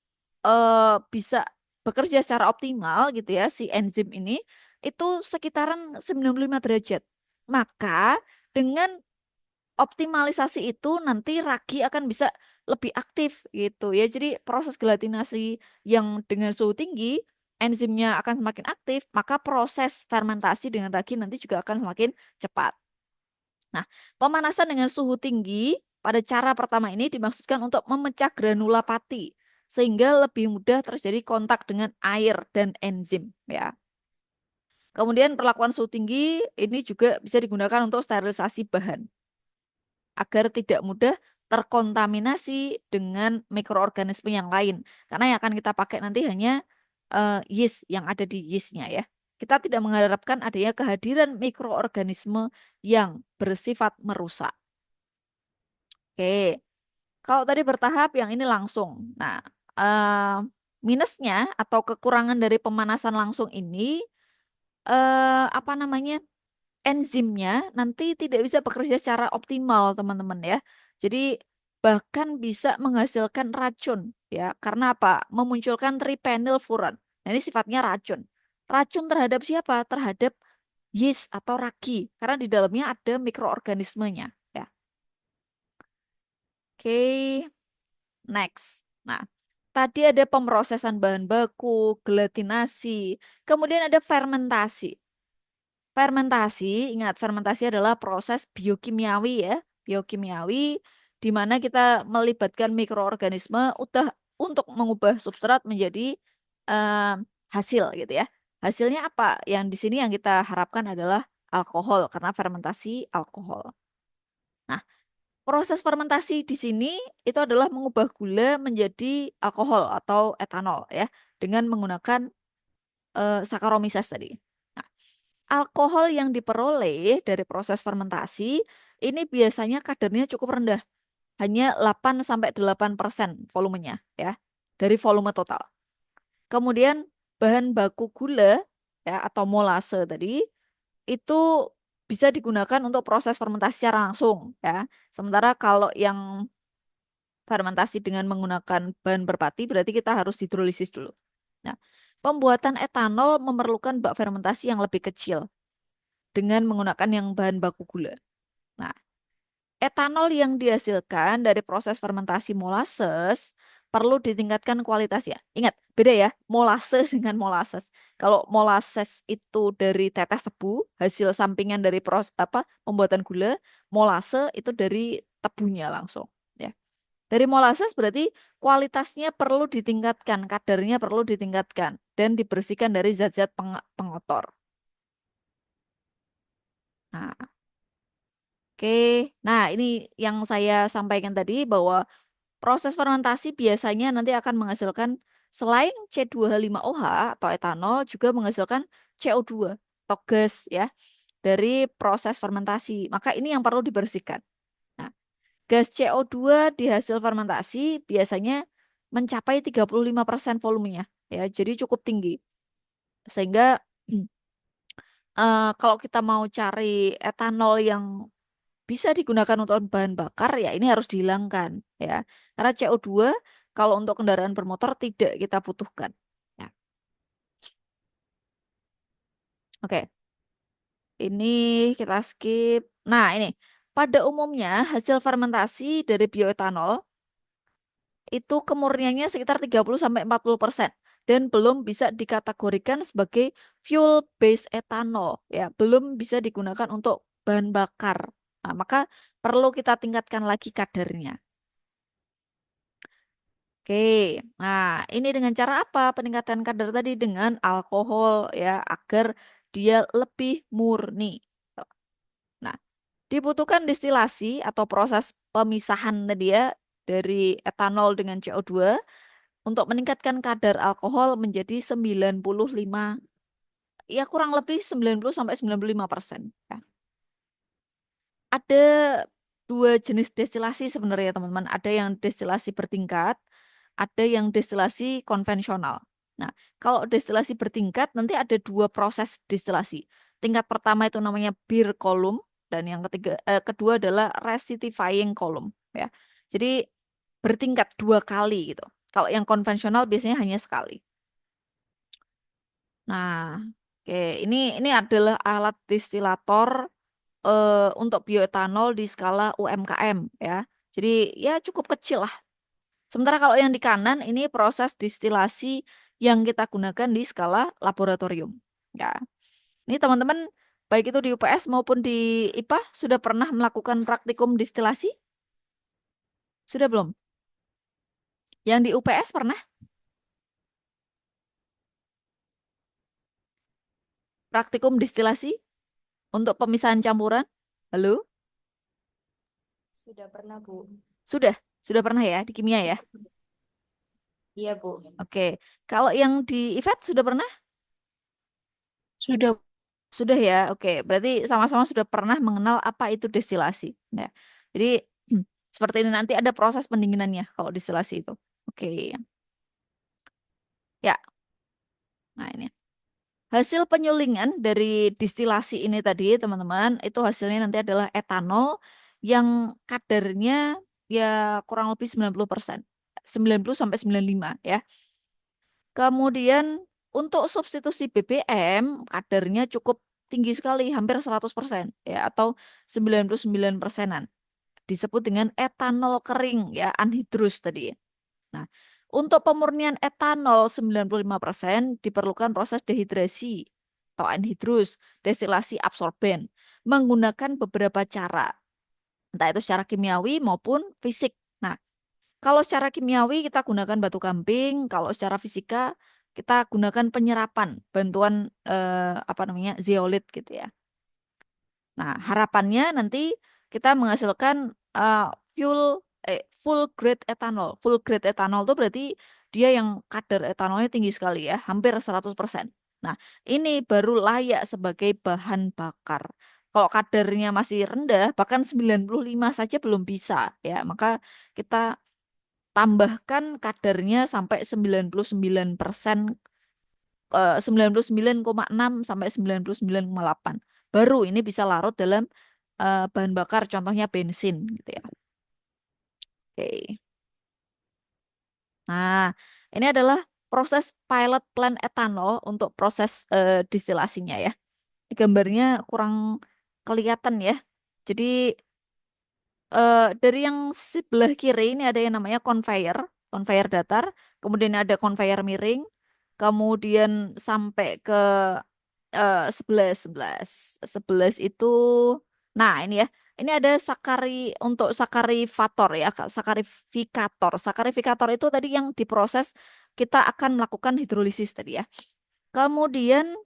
bisa bekerja secara optimal gitu ya si enzim ini itu sekitaran 95 derajat. Maka dengan optimalisasi itu nanti ragi akan bisa lebih aktif gitu ya. Jadi proses gelatinasi yang dengan suhu tinggi, enzimnya akan semakin aktif, maka proses fermentasi dengan ragi nanti juga akan semakin cepat. Nah, pemanasan dengan suhu tinggi pada cara pertama ini dimaksudkan untuk memecah granula pati sehingga lebih mudah terjadi kontak dengan air dan enzim ya. Kemudian perlakuan suhu tinggi ini juga bisa digunakan untuk sterilisasi bahan agar tidak mudah terkontaminasi dengan mikroorganisme yang lain. Karena yang akan kita pakai nanti hanya yeast yang ada di yeastnya ya. Kita tidak mengharapkan adanya kehadiran mikroorganisme yang bersifat merusak. Oke, kalau tadi bertahap, yang ini langsung. Nah, minusnya atau kekurangan dari pemanasan langsung ini, apa namanya? Enzimnya nanti tidak bisa bekerja secara optimal, teman-teman ya. Jadi bahkan bisa menghasilkan racun ya. Karena apa? Memunculkan tripenylfuran. Nah, ini sifatnya racun. Racun terhadap siapa? Terhadap yeast atau ragi. Karena di dalamnya ada mikroorganismenya ya. Oke, next. Nah, tadi ada pemrosesan bahan baku, gelatinasi, kemudian ada fermentasi. Fermentasi, ingat fermentasi adalah proses biokimiawi ya, biokimiawi di mana kita melibatkan mikroorganisme untuk mengubah substrat menjadi eh, hasil gitu ya. Hasilnya apa? Yang di sini yang kita harapkan adalah alkohol karena fermentasi alkohol. Nah, proses fermentasi di sini itu adalah mengubah gula menjadi alkohol atau etanol ya dengan menggunakan Saccharomyces tadi. Nah, alkohol yang diperoleh dari proses fermentasi ini biasanya kadarnya cukup rendah, hanya 8-8% volumenya ya, dari volume total. Kemudian bahan baku gula ya atau molase tadi itu bisa digunakan untuk proses fermentasi secara langsung ya. Sementara kalau yang fermentasi dengan menggunakan bahan berpati berarti kita harus hidrolisis dulu. Nah, pembuatan etanol memerlukan bak fermentasi yang lebih kecil dengan menggunakan yang bahan baku gula. Nah, etanol yang dihasilkan dari proses fermentasi molasses perlu ditingkatkan kualitasnya. Ingat, beda ya, molase dengan molasses. Kalau molasses itu dari tetes tebu, hasil sampingan dari pembuatan gula, molase itu dari tebunya langsung. Ya. Dari molasses berarti kualitasnya perlu ditingkatkan, kadarnya perlu ditingkatkan, dan dibersihkan dari zat-zat pengotor. Nah, oke, nah ini yang saya sampaikan tadi bahwa proses fermentasi biasanya nanti akan menghasilkan selain C2H5OH atau etanol juga menghasilkan CO2 atau gas ya dari proses fermentasi. Maka ini yang perlu dibersihkan. Nah, gas CO2 di hasil fermentasi biasanya mencapai 35% volumenya ya. Jadi cukup tinggi. Sehingga kalau kita mau cari etanol yang bisa digunakan untuk bahan bakar ya ini harus dihilangkan ya. Karena CO2 kalau untuk kendaraan bermotor tidak kita butuhkan. Oke, ini kita skip. Nah, ini pada umumnya hasil fermentasi dari bioetanol itu kemurniannya sekitar 30-40% dan belum bisa dikategorikan sebagai fuel base etanol ya, belum bisa digunakan untuk bahan bakar. Nah, maka perlu kita tingkatkan lagi kadarnya. Oke, nah ini dengan cara apa peningkatan kadar tadi? Dengan alkohol ya, agar dia lebih murni. Nah, dibutuhkan distilasi atau proses pemisahan tadi ya dari etanol dengan CO2 untuk meningkatkan kadar alkohol menjadi 95, ya kurang lebih 90-95%. Ya. Ada dua jenis destilasi sebenarnya teman-teman. Ada yang destilasi bertingkat, ada yang destilasi konvensional. Nah, kalau destilasi bertingkat nanti ada dua proses destilasi. Tingkat pertama itu namanya beer column dan yang kedua adalah recidifying column ya. Jadi bertingkat dua kali gitu. Kalau yang konvensional biasanya hanya sekali. Nah, oke, ini adalah alat distilator untuk bioetanol di skala UMKM ya. Jadi ya cukup kecil lah. Sementara kalau yang di kanan ini proses distilasi yang kita gunakan di skala laboratorium. Ya. Ini teman-teman baik itu di UPS maupun di IPA sudah pernah melakukan praktikum distilasi? Sudah belum? Yang di UPS pernah praktikum distilasi untuk pemisahan campuran? Halo? Sudah pernah, Bu. Sudah, sudah pernah ya di kimia ya? Iya, Bu. Oke. Kalau yang di IVET sudah pernah? Sudah. Sudah ya, oke. Berarti sama-sama sudah pernah mengenal apa itu destilasi. Ya. Jadi seperti ini nanti ada proses pendinginannya kalau destilasi itu. Oke. Ya, nah ini. Hasil penyulingan dari distilasi ini tadi, teman-teman, itu hasilnya nanti adalah etanol yang kadarnya ya kurang lebih 90%. 90-95 ya. Kemudian untuk substitusi BBM kadarnya cukup tinggi sekali, hampir 100% ya atau 99%-an. Disebut dengan etanol kering ya, anhidrous tadi. Nah, untuk pemurnian etanol 95% diperlukan proses dehidrasi atau anhidrous, destilasi absorben menggunakan beberapa cara. Entah itu secara kimiawi maupun fisik. Nah, kalau secara kimiawi kita gunakan batu gamping, kalau secara fisika kita gunakan penyerapan, bantuan apa namanya zeolit gitu ya. Nah, harapannya nanti kita menghasilkan eh, fuel full grade etanol. Full grade etanol itu berarti dia yang kadar etanolnya tinggi sekali ya, hampir 100%. Nah, ini baru layak sebagai bahan bakar. Kalau kadarnya masih rendah, bahkan 95 saja belum bisa ya. Maka kita tambahkan kadarnya sampai 99%, 99,6 sampai 99,8. Baru ini bisa larut dalam bahan bakar, contohnya bensin gitu ya. Oke. Nah, ini adalah proses pilot plant etanol untuk proses distilasinya ya. Di gambarnya kurang kelihatan ya. Jadi dari yang sebelah kiri ini ada yang namanya conveyor, conveyor datar, kemudian ada conveyor miring, kemudian sampai ke 11, 11. 11 itu, nah ini ya, ini ada untuk sakarifator ya, sakarifikator. Sakarifikator itu tadi yang diproses, kita akan melakukan hidrolisis tadi ya. Kemudian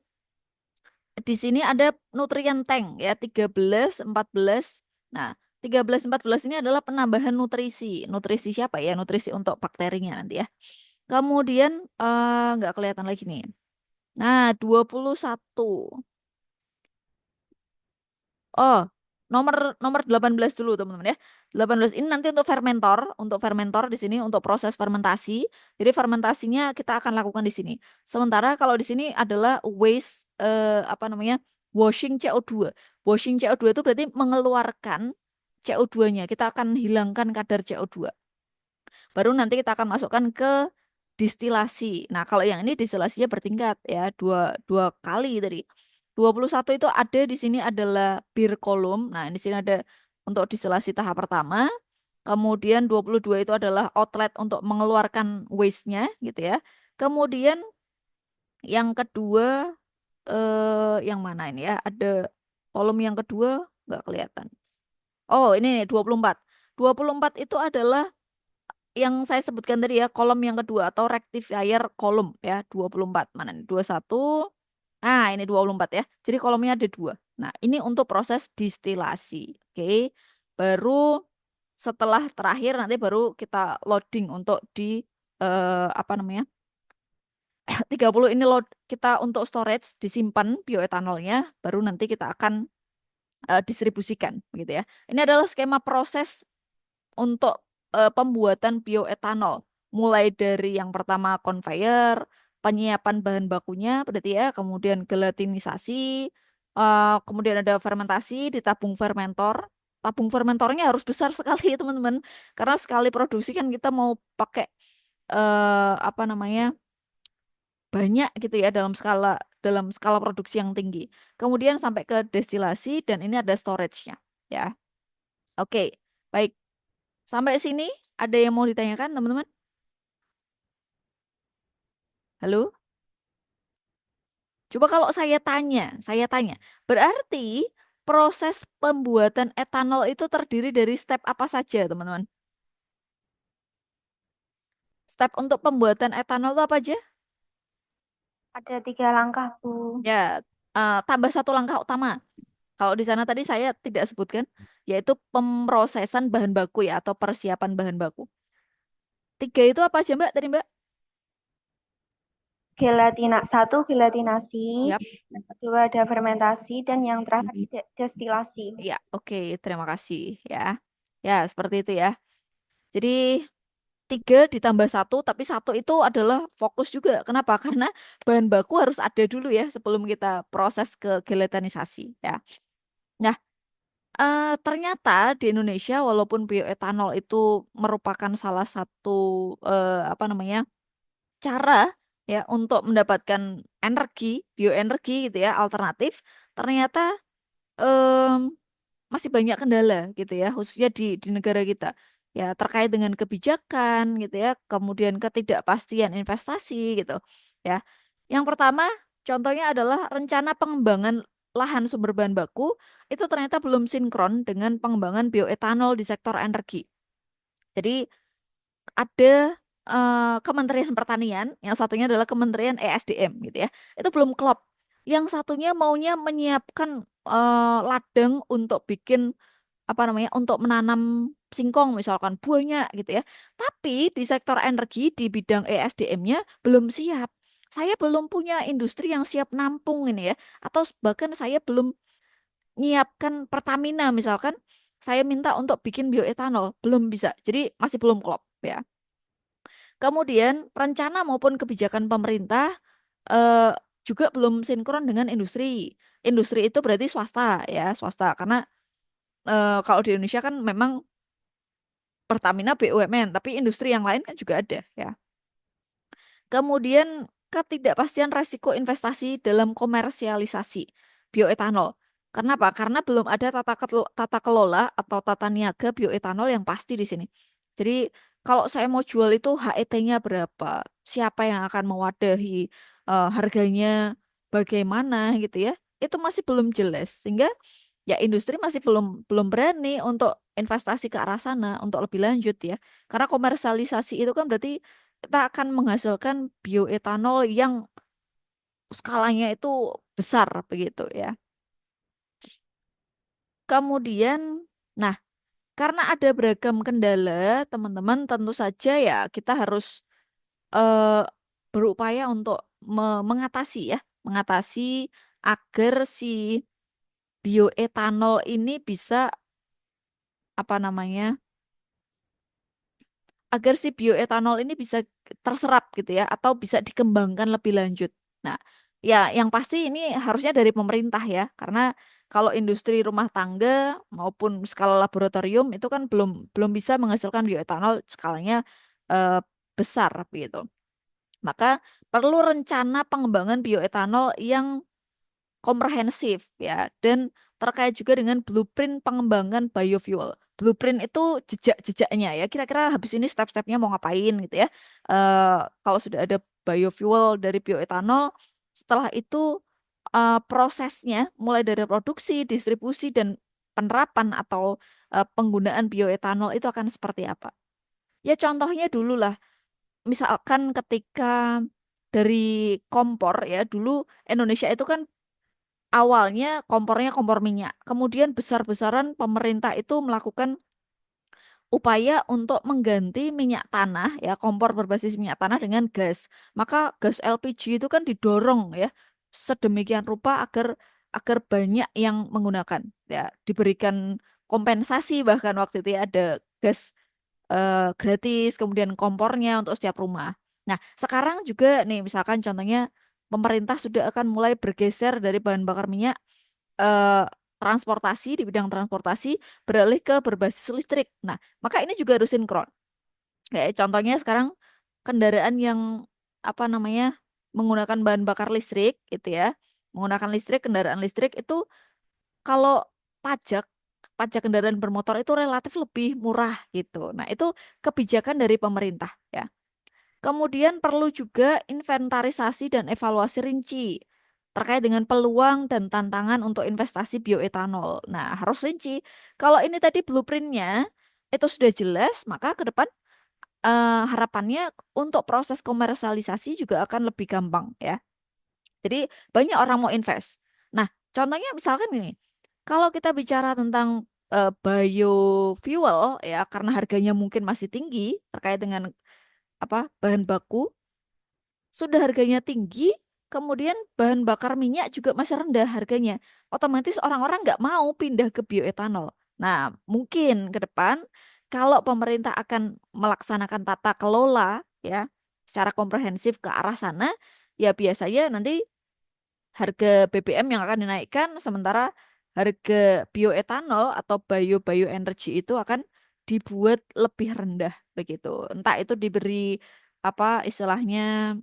di sini ada nutrien tank ya 13, 14. Nah, 13, 14 ini adalah penambahan nutrisi. Nutrisi siapa ya? Nutrisi untuk bakterinya nanti ya. Kemudian nggak kelihatan lagi nih. Nah, 21. Oh, nomor nomor 18 dulu teman-teman ya. 18 ini nanti untuk fermentor di sini untuk proses fermentasi. Jadi fermentasinya kita akan lakukan di sini. Sementara kalau di sini adalah waste apa namanya? Washing CO2. Washing CO2 itu berarti mengeluarkan CO2-nya. Kita akan hilangkan kadar CO2. Baru nanti kita akan masukkan ke distilasi. Nah, kalau yang ini distilasinya bertingkat ya, dua kali tadi. 21 itu ada di sini adalah bir kolom. Nah, di sini ada untuk distilasi tahap pertama. Kemudian 22 itu adalah outlet untuk mengeluarkan waste-nya gitu ya. Kemudian yang kedua yang mana ini ya? Ada kolom yang kedua nggak kelihatan. Oh, ini nih 24. 24 itu adalah yang saya sebutkan tadi ya, kolom yang kedua atau rectifier kolom ya, 24. Mana nih? 21. Ah, ini 24 ya. Jadi kolomnya ada dua. Nah, ini untuk proses distilasi. Oke. Baru setelah terakhir nanti baru kita loading untuk di apa namanya? 30 ini load kita untuk storage disimpan bioetanolnya, baru nanti kita akan distribusikan begitu ya. Ini adalah skema proses untuk pembuatan bioetanol. Mulai dari yang pertama conveyor, penyiapan bahan bakunya berarti ya, kemudian gelatinisasi, kemudian ada fermentasi di tabung fermentor. Tabung fermentornya harus besar sekali teman-teman, karena sekali produksi kan kita mau pakai apa namanya banyak gitu ya dalam skala produksi yang tinggi. Kemudian sampai ke destilasi dan ini ada storage-nya ya. Oke, baik. Sampai sini ada yang mau ditanyakan, teman-teman? Halo? Coba kalau saya tanya, berarti proses pembuatan etanol itu terdiri dari step apa saja, teman-teman? Step untuk pembuatan etanol itu apa aja? Ada 3 langkah, Bu. Ya, tambah satu langkah utama. Kalau di sana tadi saya tidak sebutkan, yaitu pemrosesan bahan baku ya, atau persiapan bahan baku. 3 itu apa aja, Mbak? Tadi, Mbak? Satu, gelatinasi. Yap. Yang kedua ada fermentasi. Dan yang terakhir destilasi. Ya, oke. Terima kasih ya. Ya, seperti itu ya. Jadi 3 ditambah satu, tapi satu itu adalah fokus juga. Kenapa? Karena bahan baku harus ada dulu ya sebelum kita proses ke gelatinisasi ya. Nah, ternyata di Indonesia walaupun bioetanol itu merupakan salah satu apa namanya cara ya untuk mendapatkan energi, bioenergi gitu ya alternatif, ternyata em, masih banyak kendala gitu ya, khususnya di negara kita. Ya, terkait dengan kebijakan gitu ya, kemudian ketidakpastian investasi gitu. Ya. Yang pertama, contohnya adalah rencana pengembangan lahan sumber bahan baku itu ternyata belum sinkron dengan pengembangan bioetanol di sektor energi. Jadi ada Kementerian Pertanian, yang satunya adalah Kementerian ESDM gitu ya. Itu belum klop. Yang satunya maunya menyiapkan ladang untuk bikin apa namanya untuk menanam singkong misalkan banyak gitu ya. Tapi di sektor energi di bidang ESDM-nya belum siap. Saya belum punya industri yang siap nampung ini ya. Atau bahkan saya belum nyiapkan Pertamina misalkan saya minta untuk bikin bioetanol, belum bisa. Jadi masih belum klop ya. Kemudian rencana maupun kebijakan pemerintah eh, juga belum sinkron dengan industri. Industri itu berarti swasta ya, swasta. Karena kalau di Indonesia kan memang Pertamina BUMN, tapi industri yang lain kan juga ada ya. Kemudian ketidakpastian resiko investasi dalam komersialisasi bioetanol. Kenapa? Karena belum ada tata kelola atau tata niaga bioetanol yang pasti di sini. Jadi kalau saya mau jual itu HET-nya berapa? Siapa yang akan mewadahi? Harganya bagaimana gitu ya? Itu masih belum jelas. Sehingga ya industri masih belum belum berani untuk investasi ke arah sana untuk lebih lanjut ya. Karena komersialisasi itu kan berarti kita akan menghasilkan bioetanol yang skalanya itu besar begitu ya. Kemudian, nah karena ada beragam kendala, teman-teman tentu saja ya kita harus eh, berupaya untuk mengatasi ya, mengatasi agar si bioetanol ini bisa apa namanya agar si bioetanol ini bisa terserap gitu ya atau bisa dikembangkan lebih lanjut. Nah, ya yang pasti ini harusnya dari pemerintah ya karena kalau industri rumah tangga maupun skala laboratorium itu kan belum belum bisa menghasilkan bioetanol skalanya eh, besar gitu. Maka perlu rencana pengembangan bioetanol yang komprehensif ya, dan terkait juga dengan blueprint pengembangan biofuel. Blueprint itu jejak-jejaknya ya. Kira-kira habis ini step-stepnya mau ngapain gitu ya. Kalau sudah ada biofuel dari bioetanol, setelah itu prosesnya mulai dari produksi, distribusi, dan penerapan atau penggunaan bioetanol itu akan seperti apa. Ya contohnya dulu lah, misalkan ketika dari kompor ya, dulu Indonesia itu kan awalnya kompornya kompor minyak. Kemudian besar-besaran pemerintah itu melakukan upaya untuk mengganti minyak tanah ya, kompor berbasis minyak tanah dengan gas. Maka gas LPG itu kan didorong ya sedemikian rupa agar agar banyak yang menggunakan ya, diberikan kompensasi, bahkan waktu itu ya ada gas gratis, kemudian kompornya untuk setiap rumah. Nah, sekarang juga nih misalkan contohnya pemerintah sudah akan mulai bergeser dari bahan bakar minyak, eh, transportasi, di bidang transportasi beralih ke berbasis listrik. Nah, maka ini juga harus sinkron. Kayak contohnya sekarang kendaraan yang apa namanya menggunakan bahan bakar listrik gitu ya, menggunakan listrik, kendaraan listrik itu kalau pajak pajak kendaraan bermotor itu relatif lebih murah gitu. Nah, itu kebijakan dari pemerintah ya. Kemudian perlu juga inventarisasi dan evaluasi rinci terkait dengan peluang dan tantangan untuk investasi bioetanol. Nah, harus rinci. Kalau ini tadi blueprintnya itu sudah jelas, maka ke depan harapannya untuk proses komersialisasi juga akan lebih gampang ya. Jadi banyak orang mau invest. Nah, contohnya misalkan ini, kalau kita bicara tentang biofuel ya, karena harganya mungkin masih tinggi terkait dengan apa bahan baku, sudah harganya tinggi, kemudian bahan bakar minyak juga masih rendah harganya. Otomatis orang-orang nggak mau pindah ke bioetanol. Nah, mungkin ke depan kalau pemerintah akan melaksanakan tata kelola ya secara komprehensif ke arah sana, ya biasanya nanti harga BBM yang akan dinaikkan, sementara harga bioetanol atau bioenergi itu akan dibuat lebih rendah begitu. Entah itu diberi apa istilahnya,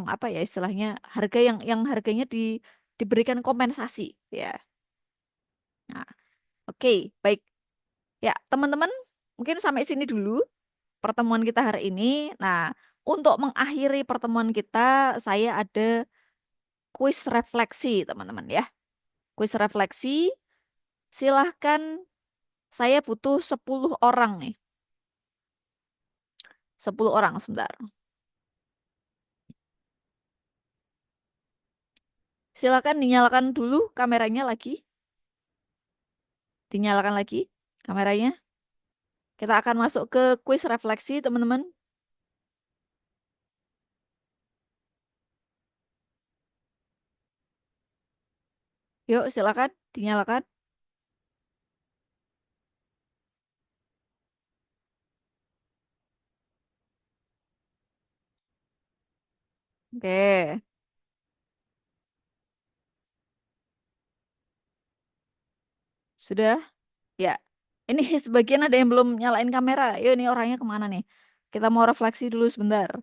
apa ya istilahnya, harga yang harganya diberikan kompensasi ya. Nah, oke, baik. Ya, teman-teman, mungkin sampai sini dulu pertemuan kita hari ini. Nah, untuk mengakhiri pertemuan kita, saya ada kuis refleksi, teman-teman ya. Kuis refleksi, silahkan, saya butuh 10 orang nih. 10 orang, sebentar. Silakan dinyalakan dulu kameranya lagi. Dinyalakan lagi kameranya. Kita akan masuk ke kuis refleksi, teman-teman. Yuk, silakan dinyalakan. Oke, sudah? Ya. Ini sebagian ada yang belum nyalain kamera. Yuk, ini orangnya kemana nih? Kita mau refleksi dulu sebentar.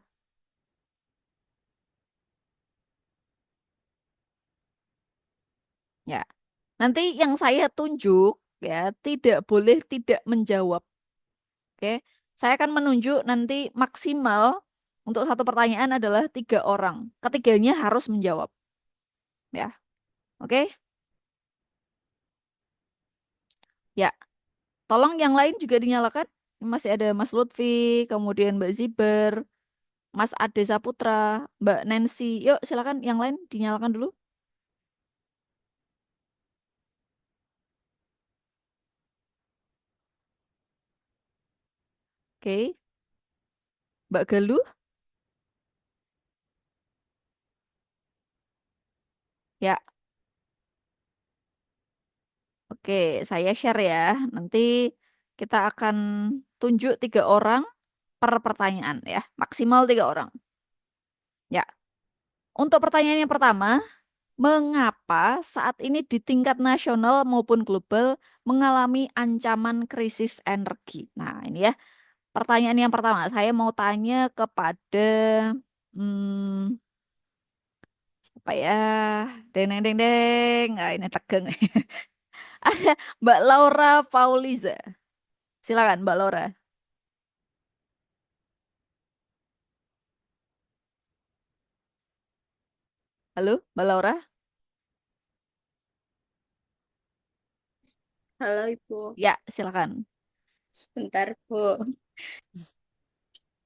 Ya. Nanti yang saya tunjuk ya tidak boleh tidak menjawab. Oke. Saya akan menunjuk nanti maksimal untuk satu pertanyaan adalah 3 orang. Ketiganya harus menjawab. Ya. Oke. Ya. Tolong yang lain juga dinyalakan. Masih ada Mas Lutfi, kemudian Mbak Ziber, Mas Ade Saputra, Mbak Nancy. Yuk, silakan yang lain dinyalakan dulu. Oke. Mbak Galuh. Ya. Oke, saya share ya. Nanti kita akan tunjuk 3 orang per pertanyaan ya. Maksimal 3 orang. Ya. Untuk pertanyaan yang pertama, mengapa saat ini di tingkat nasional maupun global mengalami ancaman krisis energi? Nah, ini ya pertanyaan yang pertama. Saya mau tanya kepada hmm, Apa ya? Deng deng deng deng. Ah, ini tegang. Ada Mbak Laura Pauliza. Silakan Mbak Laura. Halo, Mbak Laura? Halo Ibu, Ya, silakan. sebentar Bu.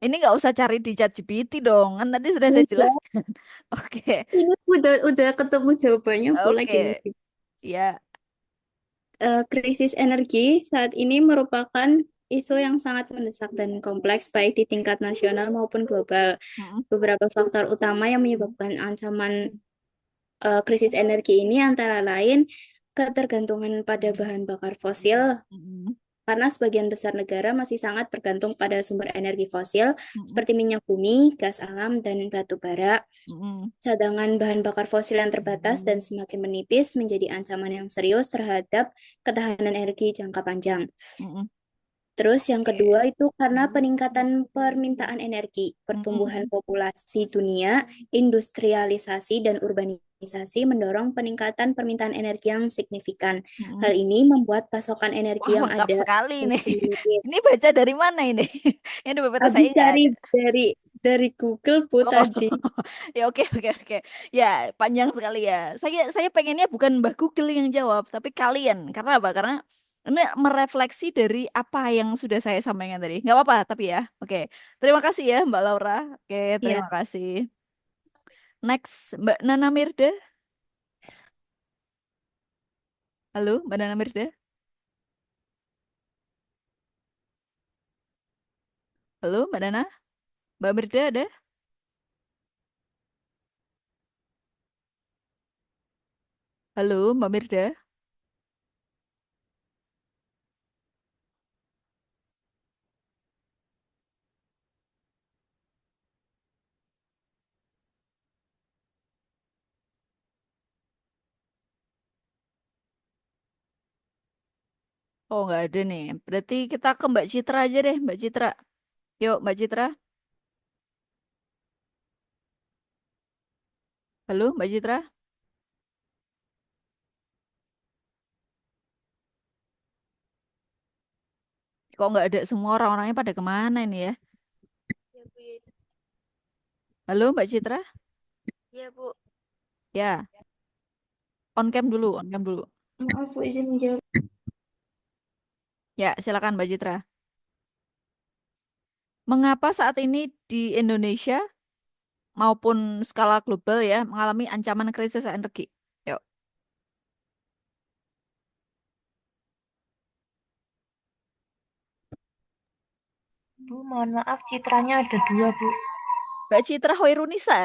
Ini nggak usah cari di ChatGPT dong. Kan tadi sudah saya Udah, jelaskan. Oke. ini udah ketemu jawabannya Bu lagi Oke. nih. Ya. Krisis energi saat ini merupakan isu yang sangat mendesak dan kompleks baik di tingkat nasional maupun global. Mm-mm. Beberapa faktor utama yang menyebabkan ancaman krisis energi ini antara lain ketergantungan pada bahan bakar fosil, Mm-mm. karena sebagian besar negara masih sangat bergantung pada sumber energi fosil Mm-mm. seperti minyak bumi, gas alam, dan batu bara. Mm-mm. Cadangan bahan bakar fosil yang terbatas dan semakin menipis menjadi ancaman yang serius terhadap ketahanan energi jangka panjang. Mm-mm. Terus yang kedua itu karena peningkatan permintaan energi, Mm-mm. pertumbuhan populasi dunia, industrialisasi dan urbanisasi mendorong peningkatan permintaan energi yang signifikan. Mm-mm. Hal ini membuat pasokan Wah, energi yang lengkap ada sekali ini. semakin menipis. Ini baca dari mana ini? Yang di PPT saya Habis nggak cari ada. dari Google Bu Oh, tadi. ya oke oke oke. Ya, panjang sekali ya. Saya pengennya bukan Mbak Google yang jawab, tapi kalian. Karena apa? Karena ini merefleksi dari apa yang sudah saya sampaikan tadi. Nggak apa-apa, tapi ya. Oke. Terima kasih ya Mbak Laura. Oke, Ya, terima kasih. Next, Mbak Nana Mirda. Halo, Mbak Nana Mirda. Halo, Mbak Nana. Mbak Mirda ada? Halo, Mbak Mirda. Oh, nggak ada nih. Berarti kita ke Mbak Citra aja deh, Mbak Citra. Yuk, Mbak Citra. Halo, Mbak Citra. Kok nggak ada semua orang-orangnya pada kemana ini ya? ya Bu. Ya. Halo, Mbak Citra. Iya, Bu. Ya, on cam dulu, on cam dulu. Maaf Bu, izin menjawab. Ya, silakan Mbak Citra. Mengapa saat ini di Indonesia maupun skala global ya mengalami ancaman krisis energi? Yuk. Bu, mohon maaf, citranya ada dua, Bu. Mbak Citra Hoirunisa.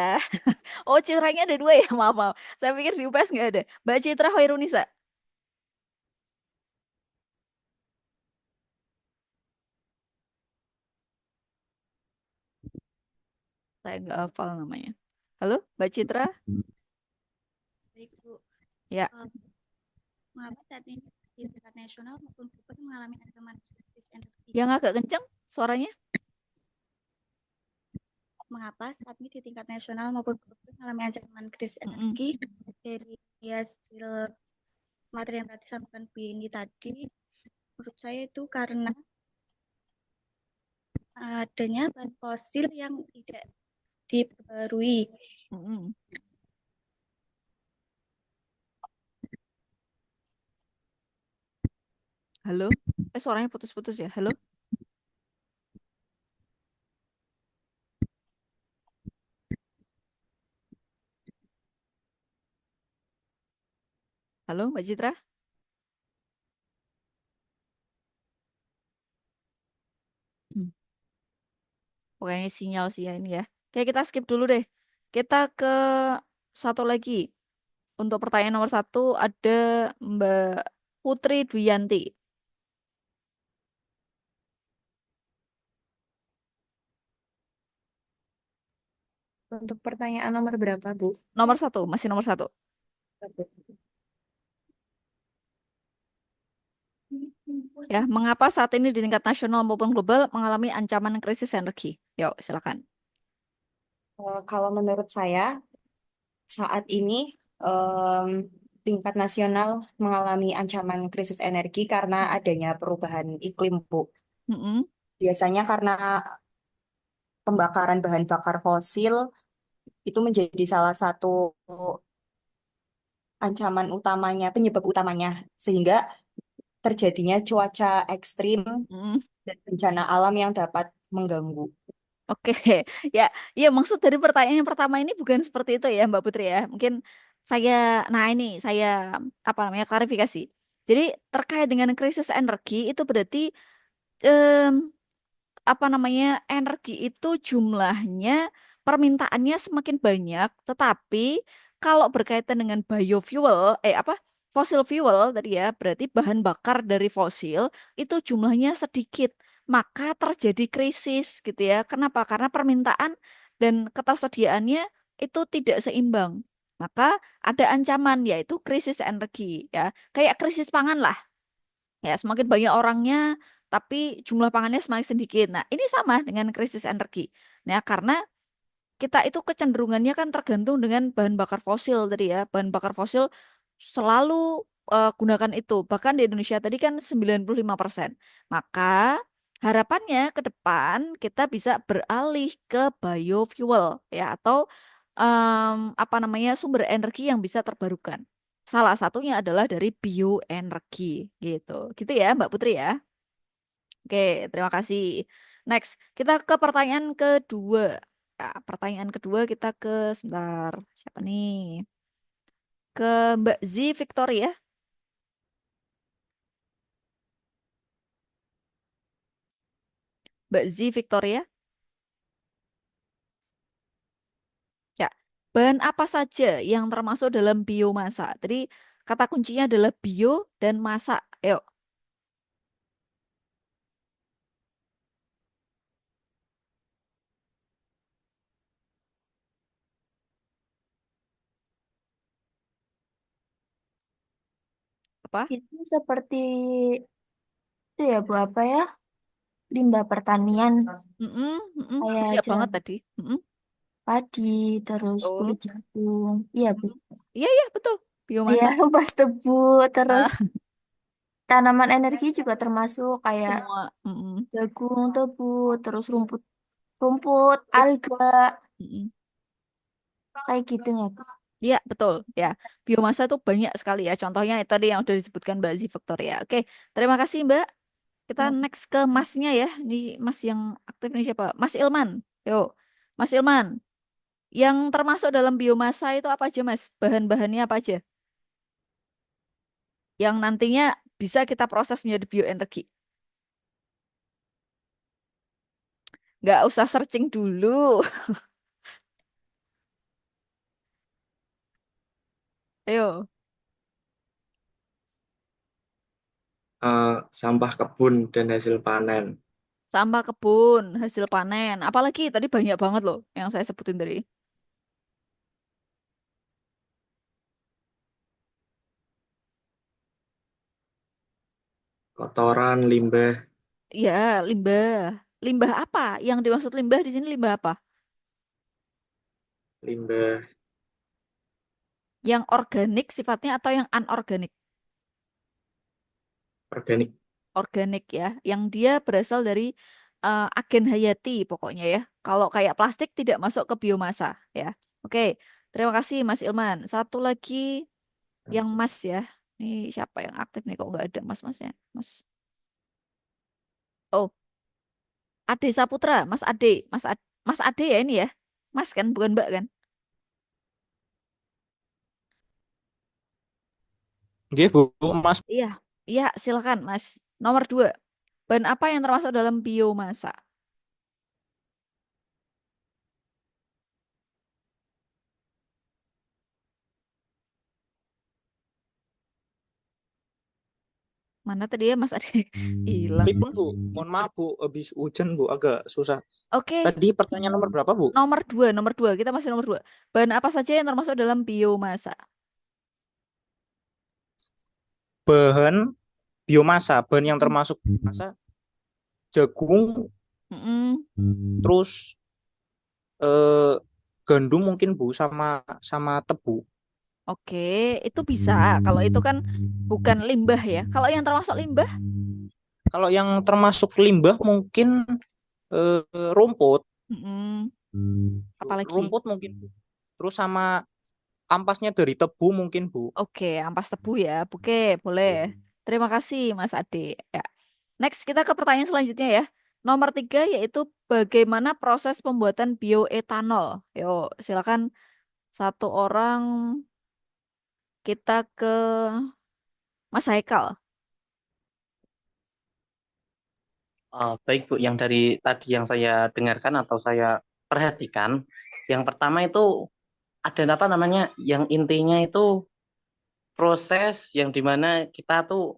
Oh, Citranya ada dua ya? Maaf, maaf. Saya pikir di UPS nggak ada. Mbak Citra Hoirunisa. Saya nggak hafal namanya. Halo, Mbak Citra? Baik, Bu. Ya, Mengapa saat ini di tingkat nasional maupun global mengalami ancaman krisis energi? yang agak kenceng suaranya. Mengapa saat ini di tingkat nasional maupun global mengalami ancaman krisis Mm-mm. energi? Dari hasil materi yang tadi disampaikan Bu ini tadi, menurut saya itu karena adanya bahan fosil yang tidak diperbarui. Mm-mm. Halo? Suaranya putus-putus ya. Halo? Halo, Mbak Citra? Hmm. Pokoknya sinyal sih ya ini ya. Oke, kita skip dulu deh. Kita ke satu lagi. Untuk pertanyaan nomor satu ada Mbak Putri Dwiyanti. Untuk pertanyaan nomor berapa, Bu? Nomor satu, masih nomor satu. Ya, mengapa saat ini di tingkat nasional maupun global mengalami ancaman krisis energi? Yuk, silakan. Kalau menurut saya, saat ini em, tingkat nasional mengalami ancaman krisis energi karena adanya perubahan iklim, Bu. Mm-mm. Biasanya karena pembakaran bahan bakar fosil itu menjadi salah satu ancaman utamanya, penyebab utamanya, sehingga terjadinya cuaca ekstrim Mm. dan bencana alam yang dapat mengganggu. Oke, ya, ya maksud dari pertanyaan yang pertama ini bukan seperti itu ya Mbak Putri ya. Mungkin saya, nah ini saya apa namanya klarifikasi. Jadi terkait dengan krisis energi itu berarti em, apa namanya energi itu jumlahnya permintaannya semakin banyak, tetapi kalau berkaitan dengan biofuel, apa fosil fuel tadi ya, berarti bahan bakar dari fosil itu jumlahnya sedikit, maka terjadi krisis gitu ya. Kenapa? Karena permintaan dan ketersediaannya itu tidak seimbang. Maka ada ancaman yaitu krisis energi ya, kayak krisis pangan lah. Ya, semakin banyak orangnya, tapi jumlah pangannya semakin sedikit. Nah, ini sama dengan krisis energi. Nah, karena kita itu kecenderungannya kan tergantung dengan bahan bakar fosil tadi ya. Bahan bakar fosil selalu gunakan itu. Bahkan di Indonesia tadi kan 95%. Maka harapannya ke depan kita bisa beralih ke biofuel ya atau apa namanya sumber energi yang bisa terbarukan. Salah satunya adalah dari bioenergi gitu. Gitu ya, Mbak Putri ya. Oke, terima kasih. Next, kita ke pertanyaan kedua. Ya, pertanyaan kedua kita ke sebentar. Siapa nih? Ke Mbak Z Victoria. Mbak Z Victoria. Ya, bahan apa saja yang termasuk dalam biomasa? Tadi kata kuncinya adalah bio dan masa. Ayo, apa? Itu seperti itu ya Bu, apa ya? Limbah pertanian Mm-mm, mm-mm. kayak Banyak banget jerami tadi. Mm-mm. padi, terus Oh, kulit jagung. Iya Bu. iya, iya, betul. Iya, Biomasa. ampas tebu, terus Ah, tanaman energi juga termasuk kayak semua. Mm-mm. jagung, tebu, terus rumput, rumput, It- alga, mm-mm. kayak gitu ya Bu. Iya, betul. Ya, biomasa itu banyak sekali ya. Contohnya itu tadi yang sudah disebutkan Mbak Zee Victoria. Oke, terima kasih Mbak. Kita Ya. next ke Masnya ya. Ini Mas yang aktif ini siapa? Mas Ilman. Yuk, Mas Ilman. Yang termasuk dalam biomasa itu apa aja, Mas? Bahan-bahannya apa aja? Yang nantinya bisa kita proses menjadi bioenergi. Nggak usah searching dulu. Ayo. Sampah kebun dan hasil panen, Sampah kebun, hasil panen. Apalagi tadi banyak banget loh yang saya sebutin tadi. kotoran, limbah, Iya, limbah. Limbah apa? Yang dimaksud limbah di sini limbah apa? limbah Yang organik sifatnya atau yang anorganik? organik. Organik ya, yang dia berasal dari agen hayati pokoknya ya. Kalau kayak plastik tidak masuk ke biomasa ya. Oke, terima kasih Mas Ilman. Satu lagi yang Mas ya. Ini siapa yang aktif nih kok nggak ada Mas-masnya? Mas. Oh, Ade Saputra, Mas Ade, Mas Ade ya ini ya. Mas kan bukan Mbak kan? Nggih, Bu, Mas. Iya, iya silakan Mas. Nomor dua, bahan apa yang termasuk dalam biomasa? Mana tadi ya Mas Ade? Hilang. Pripun, Bu? Mohon maaf, Bu. Habis hujan, Bu. Agak susah. Oke, Tadi pertanyaan nomor berapa, Bu? nomor dua, kita masih nomor dua. Bahan apa saja yang termasuk dalam biomasa? Bahan biomasa. Bahan yang termasuk biomasa, jagung, Mm-mm. terus eh, gandum mungkin Bu sama sama tebu. Oke, itu bisa. Kalau itu kan bukan limbah ya. Kalau yang termasuk limbah, Kalau yang termasuk limbah mungkin eh, rumput, mm, apalagi? rumput mungkin Bu. Terus sama ampasnya dari tebu mungkin Bu. Oke, ampas tebu ya. Oke, boleh. Terima kasih, Mas Ade. Ya. Next, kita ke pertanyaan selanjutnya ya. Nomor 3 yaitu bagaimana proses pembuatan bioetanol. Yuk, silakan satu orang kita ke Mas Haikal. Baik Bu, yang dari tadi yang saya dengarkan atau saya perhatikan, yang pertama itu ada apa namanya, yang intinya itu proses yang dimana kita tuh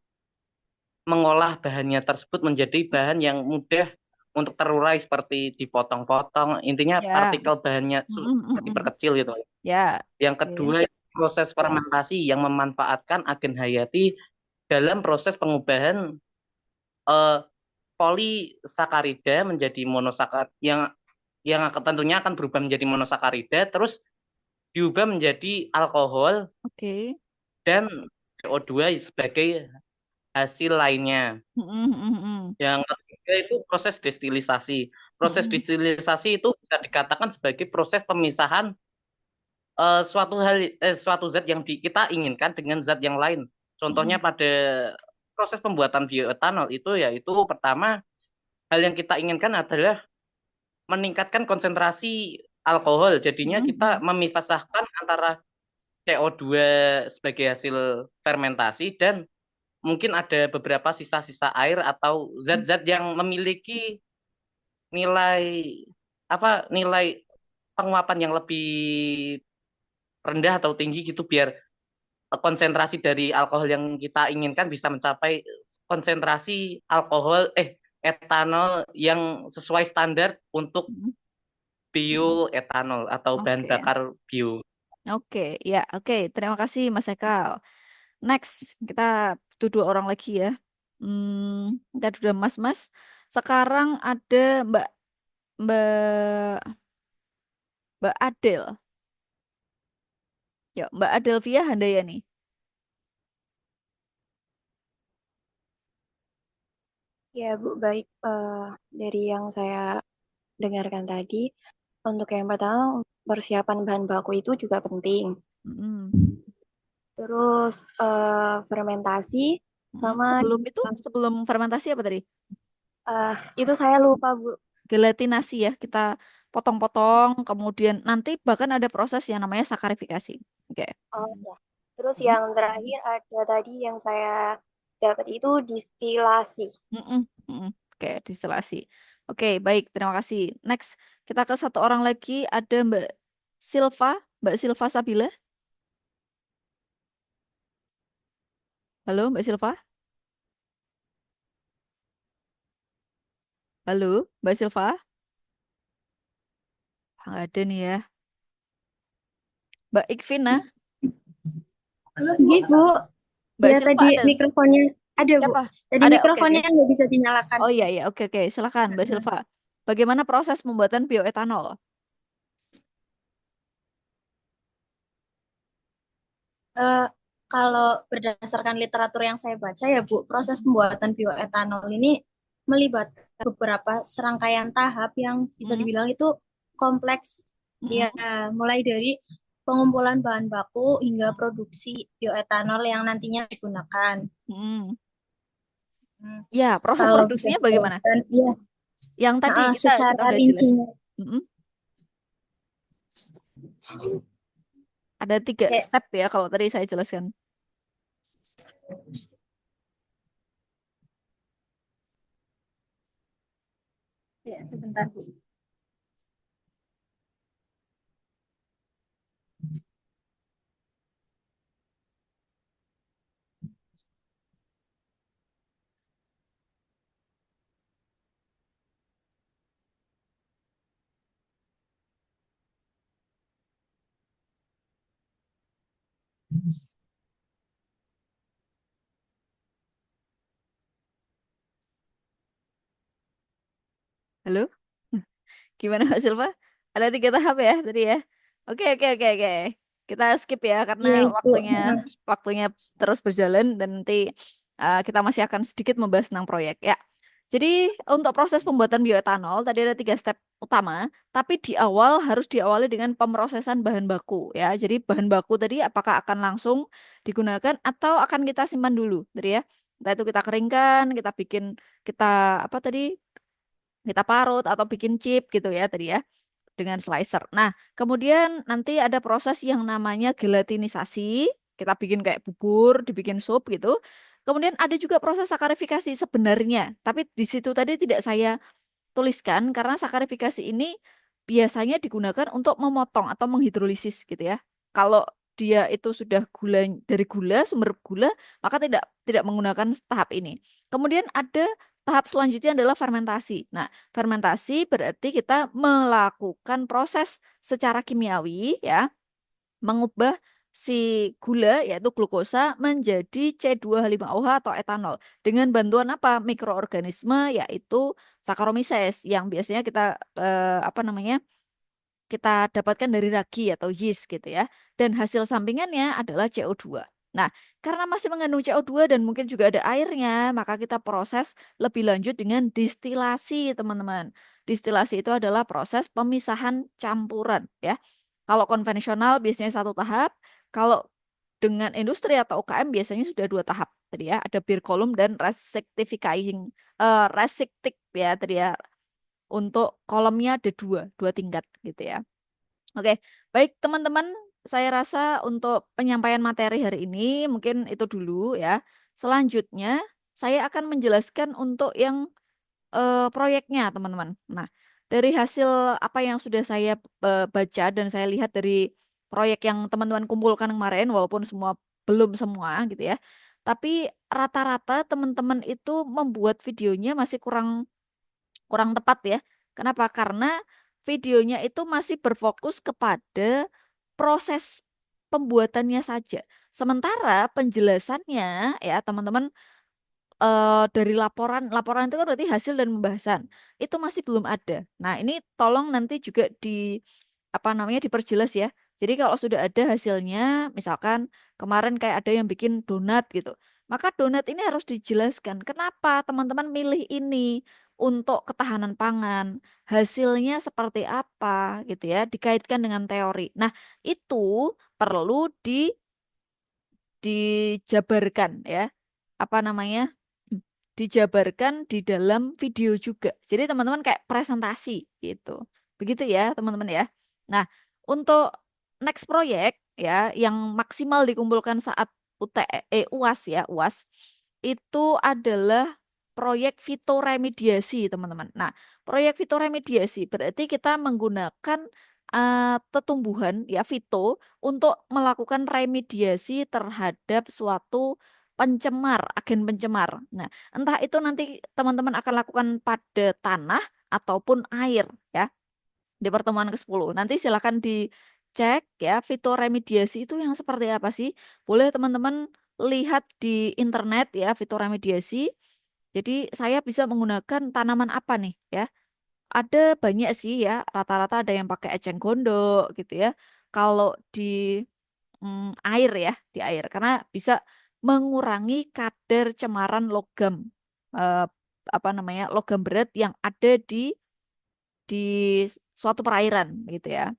mengolah bahannya tersebut menjadi bahan yang mudah untuk terurai seperti dipotong-potong, intinya Ya. partikel bahannya Mm, mm, mm, mm. diperkecil gitu. Ya. Yang Oke. kedua, proses fermentasi yang memanfaatkan agen hayati dalam proses pengubahan eh, polisakarida menjadi monosakarida yang tentunya akan berubah menjadi monosakarida terus diubah menjadi alkohol Oke. dan CO2 sebagai hasil lainnya. Mm, mm, mm, mm. Yang ketiga itu proses destilisasi. Mm, Proses mm. destilisasi itu bisa dikatakan sebagai proses pemisahan suatu zat yang kita inginkan dengan zat yang lain. Contohnya Mm, pada proses pembuatan bioetanol itu yaitu pertama hal yang kita inginkan adalah meningkatkan konsentrasi alkohol. Jadinya mm, kita mm. memisahkan antara CO2 sebagai hasil fermentasi dan mungkin ada beberapa sisa-sisa air atau zat-zat yang memiliki nilai nilai penguapan yang lebih rendah atau tinggi gitu biar konsentrasi dari alkohol yang kita inginkan bisa mencapai konsentrasi etanol yang sesuai standar untuk Mm. bioetanol atau bahan Oke. bakar bio. Oke, ya, oke. Terima kasih Mas Ekal. Next, kita butuh 2 orang lagi ya. Kita udah Mas-Mas. Sekarang ada Mbak Mbak Mbak Adel. Yuk, Mbak Adelvia Handayani. Ya, Bu, baik. Dari yang saya dengarkan tadi, untuk yang pertama, persiapan bahan baku itu juga penting. Mm-mm. Terus, fermentasi, sama Sebelum fermentasi apa tadi? itu saya lupa, Bu. Gelatinasi ya. Kita potong-potong, kemudian nanti bahkan ada proses yang namanya sakarifikasi. Oke. Oh, ya. Terus yang terakhir ada tadi yang saya dapat itu distilasi. Mm-mm, mm-mm. Oke, distilasi. Oke, baik. Terima kasih. Next, kita ke satu orang lagi. Ada Silva, Mbak Silva Sabila. Halo, Mbak Silva. Halo, Mbak Silva. Nggak ada nih ya. Mbak Ikvina. Gitu, Bu. Mbak Ya, Silva tadi ada. mikrofonnya ada, Bu. Siapa? Tadi Ada, oke, mikrofonnya oke. nggak bisa dinyalakan. Oh iya, iya. Oke, oke. Silakan, Mbak Silva. Bagaimana proses pembuatan bioetanol? Eh, Kalau berdasarkan literatur yang saya baca ya Bu, proses pembuatan bioetanol ini melibatkan beberapa serangkaian tahap yang bisa Mm, dibilang itu kompleks. Ya, mm, mulai dari pengumpulan bahan baku hingga produksi bioetanol yang nantinya digunakan. mm. Hmm, Ya, proses Kalau bisa produksinya bagaimana? dijelaskan, ya, Yang tadi kita secara udah jelas. rincinya. Mm-mm. Ada 3 Ya, step ya kalau tadi saya jelaskan. ya, sebentar Bu. Halo? Gimana Mbak Silva? Ada 3 tahap ya tadi ya? Oke. Kita skip ya karena Iya, Ibu. waktunya terus berjalan dan nanti kita masih akan sedikit membahas tentang proyek ya. Jadi untuk proses pembuatan bioetanol tadi ada 3 step utama, tapi di awal harus diawali dengan pemrosesan bahan baku ya. Jadi bahan baku tadi apakah akan langsung digunakan atau akan kita simpan dulu tadi ya. Entah itu kita keringkan, kita apa tadi? Kita parut atau bikin chip gitu ya tadi ya dengan slicer. Nah, kemudian nanti ada proses yang namanya gelatinisasi. Kita bikin kayak bubur, dibikin sup gitu. Kemudian ada juga proses sakarifikasi sebenarnya. Tapi di situ tadi tidak saya tuliskan karena sakarifikasi ini biasanya digunakan untuk memotong atau menghidrolisis gitu ya. Kalau dia itu sudah sumber gula, maka tidak menggunakan tahap ini. Kemudian ada tahap selanjutnya adalah fermentasi. Nah, fermentasi berarti kita melakukan proses secara kimiawi ya, mengubah si gula yaitu glukosa menjadi C2H5OH atau etanol dengan bantuan apa? Mikroorganisme yaitu Saccharomyces yang biasanya kita dapatkan dari ragi atau yeast gitu ya. Dan hasil sampingannya adalah CO2. Nah, karena masih mengandung CO2 dan mungkin juga ada airnya, maka kita proses lebih lanjut dengan distilasi, teman-teman. Distilasi itu adalah proses pemisahan campuran ya. Kalau konvensional biasanya 1 tahap, kalau dengan industri atau UKM biasanya sudah 2 tahap tadi ya. Ada beer column dan resiktik ya tadi ya. Untuk kolomnya ada dua tingkat gitu ya. Oke, baik teman-teman, saya rasa untuk penyampaian materi hari ini mungkin itu dulu ya. Selanjutnya saya akan menjelaskan untuk yang proyeknya teman-teman. Nah, dari hasil apa yang sudah saya baca dan saya lihat dari proyek yang teman-teman kumpulkan kemarin, walaupun belum semua gitu ya. Tapi rata-rata teman-teman itu membuat videonya masih kurang kurang tepat ya. Kenapa? Karena videonya itu masih berfokus kepada proses pembuatannya saja. Sementara penjelasannya ya teman-teman dari laporan itu kan berarti hasil dan pembahasan itu masih belum ada. Nah ini tolong nanti juga diperjelas ya. Jadi kalau sudah ada hasilnya, misalkan kemarin kayak ada yang bikin donat gitu, maka donat ini harus dijelaskan kenapa teman-teman milih ini untuk ketahanan pangan, hasilnya seperti apa gitu ya, dikaitkan dengan teori. Nah itu perlu dijabarkan ya, apa namanya? Dijabarkan di dalam video juga. Jadi teman-teman kayak presentasi gitu. Begitu ya, teman-teman ya. Nah, untuk next project ya yang maksimal dikumpulkan saat UAS ya, UAS itu adalah proyek fitoremediasi, teman-teman. Nah, proyek fitoremediasi berarti kita menggunakan tetumbuhan ya fito untuk melakukan remediasi terhadap suatu agen pencemar. Nah, entah itu nanti teman-teman akan lakukan pada tanah ataupun air ya di pertemuan ke-10. Nanti silakan dicek ya fitoremediasi itu yang seperti apa sih? Boleh teman-teman lihat di internet ya fitoremediasi. Jadi saya bisa menggunakan tanaman apa nih ya? Ada banyak sih ya, rata-rata ada yang pakai eceng gondok gitu ya. Kalau di air ya, di air karena bisa mengurangi kadar cemaran logam eh, logam berat yang ada di suatu perairan gitu ya.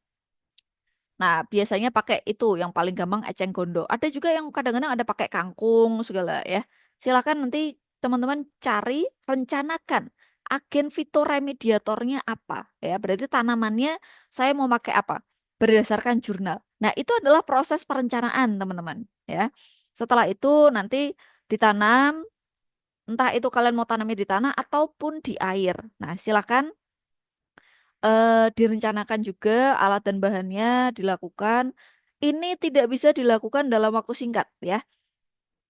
Nah, biasanya pakai itu yang paling gampang eceng gondok. Ada juga yang kadang-kadang ada pakai kangkung segala ya. Silakan nanti teman-teman cari, rencanakan agen fitoremediatornya apa ya. Berarti tanamannya saya mau pakai apa? Berdasarkan jurnal. Nah, itu adalah proses perencanaan, teman-teman ya. Setelah itu nanti ditanam, entah itu kalian mau tanamnya di tanah ataupun di air. Nah, silakan direncanakan juga alat dan bahannya dilakukan. Ini tidak bisa dilakukan dalam waktu singkat ya.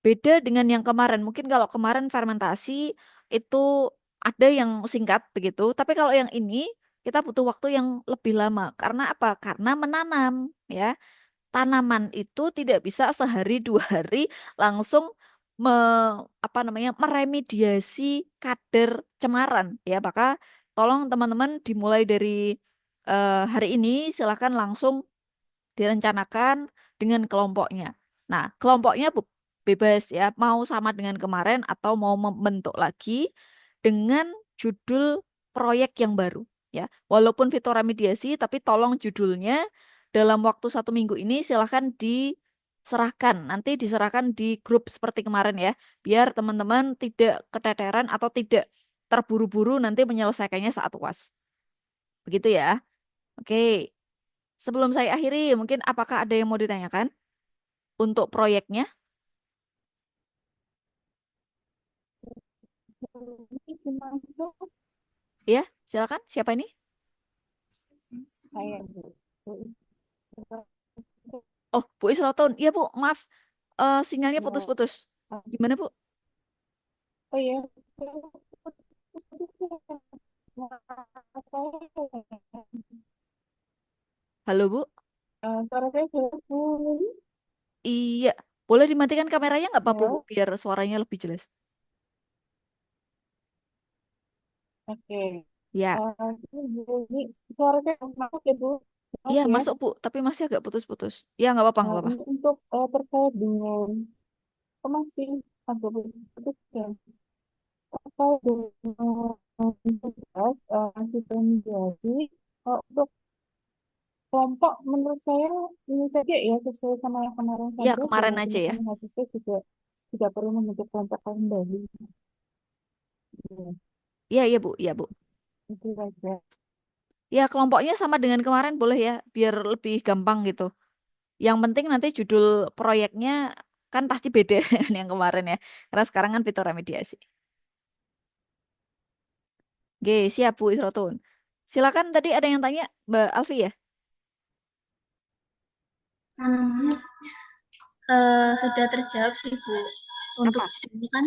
Beda dengan yang kemarin. Mungkin kalau kemarin fermentasi itu ada yang singkat begitu, tapi kalau yang ini kita butuh waktu yang lebih lama. Karena apa? Karena menanam ya. Tanaman itu tidak bisa sehari 2 hari langsung me, meremediasi kadar cemaran ya. Maka tolong teman-teman dimulai dari hari ini silahkan langsung direncanakan dengan kelompoknya. Nah, kelompoknya bebas ya, mau sama dengan kemarin atau mau membentuk lagi dengan judul proyek yang baru ya. Walaupun fitur remediasi, tapi tolong judulnya dalam waktu 1 minggu ini silahkan diserahkan. Nanti diserahkan di grup seperti kemarin ya, biar teman-teman tidak keteteran atau tidak terburu-buru nanti menyelesaikannya saat UAS. Begitu ya. Oke. Sebelum saya akhiri, mungkin apakah ada yang mau ditanyakan untuk proyeknya? Ya, silakan. Siapa ini? Saya Bu. Oh, Bu Isrotun. Iya, Bu. Maaf. Sinyalnya Ya. putus-putus. Gimana, Bu? Oh ya. Halo, Bu. Suara saya jelas Bu. Iya. Boleh dimatikan kameranya nggak apa-apa, Bu? Halo. Biar suaranya lebih jelas. Oke. Ya. Ini suara saya masuk ya Bu. Maaf Iya, ya. masuk, Bu. Tapi masih agak putus-putus. Ya, nggak apa-apa, nggak apa-apa. Untuk terkait dengan masih agak putus ya. Terkait dengan tugas sistem mediasi untuk kelompok menurut saya ini saja ya sesuai sama yang kemarin Ya, saja kemarin dengan aja ya. teman-teman mahasiswa juga tidak perlu membentuk kelompok kembali. Ya, Iya, iya, Bu. Iya, Bu. itu saja. Ya, kelompoknya sama dengan kemarin boleh ya, biar lebih gampang gitu. Yang penting nanti judul proyeknya kan pasti beda dengan yang kemarin ya. Karena sekarang kan fitur remediasi. Oke, siap Bu Isrotun. Silakan tadi ada yang tanya Mbak Alfi ya? Sudah terjawab sih Bu. Untuk ini kan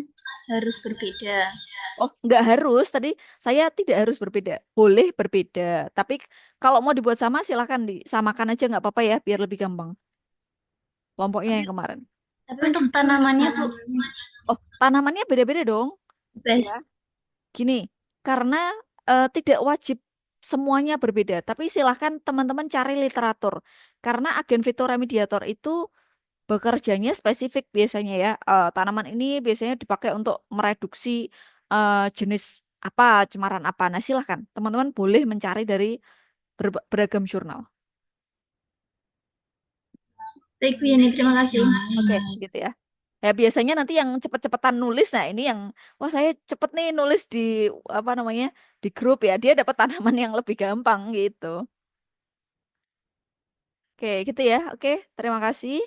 harus berbeda. Oh, nggak harus. Tadi saya tidak harus berbeda. Boleh berbeda. Tapi kalau mau dibuat sama silakan disamakan aja nggak apa-apa ya, biar lebih gampang. Kelompoknya yang kemarin. Tapi untuk tanamannya Bu, Oh, tanamannya beda-beda dong. bebas. Ya. Gini, karena tidak wajib semuanya berbeda, tapi silahkan teman-teman cari literatur. Karena agen fitoremediator itu bekerjanya spesifik biasanya ya. Tanaman ini biasanya dipakai untuk mereduksi jenis apa, cemaran apa. Nah, silahkan teman-teman boleh mencari dari beragam jurnal. Baik Bu Yani, terima kasih. Oke, gitu ya. Ya biasanya nanti yang cepet-cepetan nulis, nah ini yang, wah saya cepet nih nulis di apa namanya di grup ya, dia dapat tanaman yang lebih gampang gitu. Oke, gitu ya. Oke, terima kasih.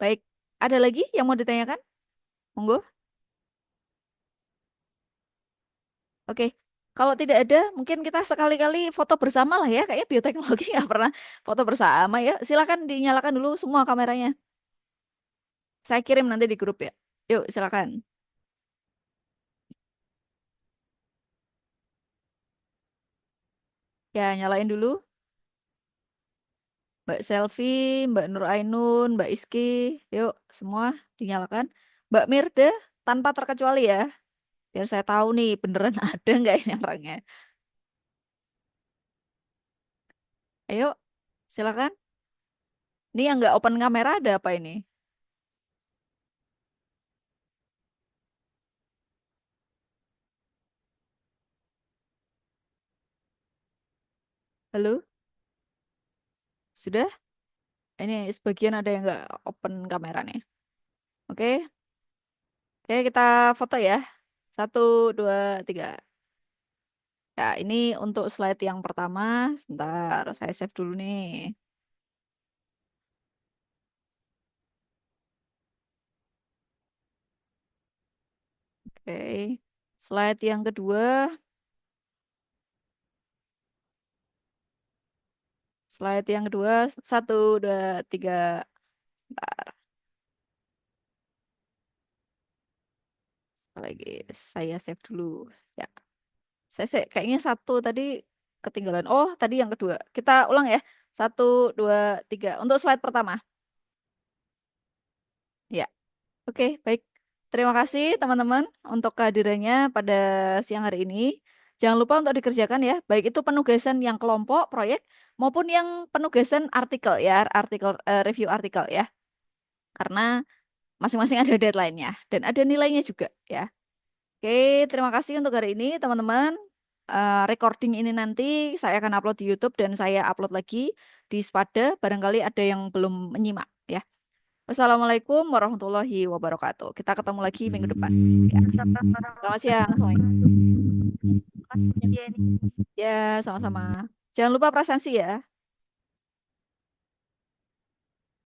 Baik, ada lagi yang mau ditanyakan? Monggo. Oke, kalau tidak ada, mungkin kita sekali-kali foto bersama lah ya. Kayaknya bioteknologi nggak pernah foto bersama ya. Silakan dinyalakan dulu semua kameranya. Saya kirim nanti di grup ya. Yuk, silakan. Ya, nyalain dulu. Mbak Selvi, Mbak Nur Ainun, Mbak Iski, yuk semua dinyalakan. Mbak Mirda, tanpa terkecuali ya. Biar saya tahu nih beneran ada nggak ini orangnya. Ayo, silakan. Ini yang nggak open kamera ada apa ini? Halo? Sudah? Ini sebagian ada yang nggak open kamera nih. Oke, oke kita foto ya. 1, 2, 3. Ya, ini untuk slide yang pertama. Sebentar, saya save dulu nih. Oke, slide yang kedua. Slide yang kedua, 1, 2, 3. Sebentar, lagi saya save dulu. Ya, kayaknya 1 tadi ketinggalan. Oh, tadi yang kedua. Kita ulang ya. 1, 2, 3. Untuk slide pertama. Ya, oke, baik. Terima kasih teman-teman untuk kehadirannya pada siang hari ini. Jangan lupa untuk dikerjakan ya, baik itu penugasan yang kelompok, proyek, maupun yang penugasan artikel ya, review artikel ya. Karena masing-masing ada deadline-nya dan ada nilainya juga ya. Oke, terima kasih untuk hari ini teman-teman. Recording ini nanti saya akan upload di YouTube dan saya upload lagi di Spada. Barangkali ada yang belum menyimak ya. Wassalamualaikum warahmatullahi wabarakatuh. Kita ketemu lagi minggu depan. Ya. Selamat siang semuanya. Ya, sama-sama. Jangan lupa presensi ya.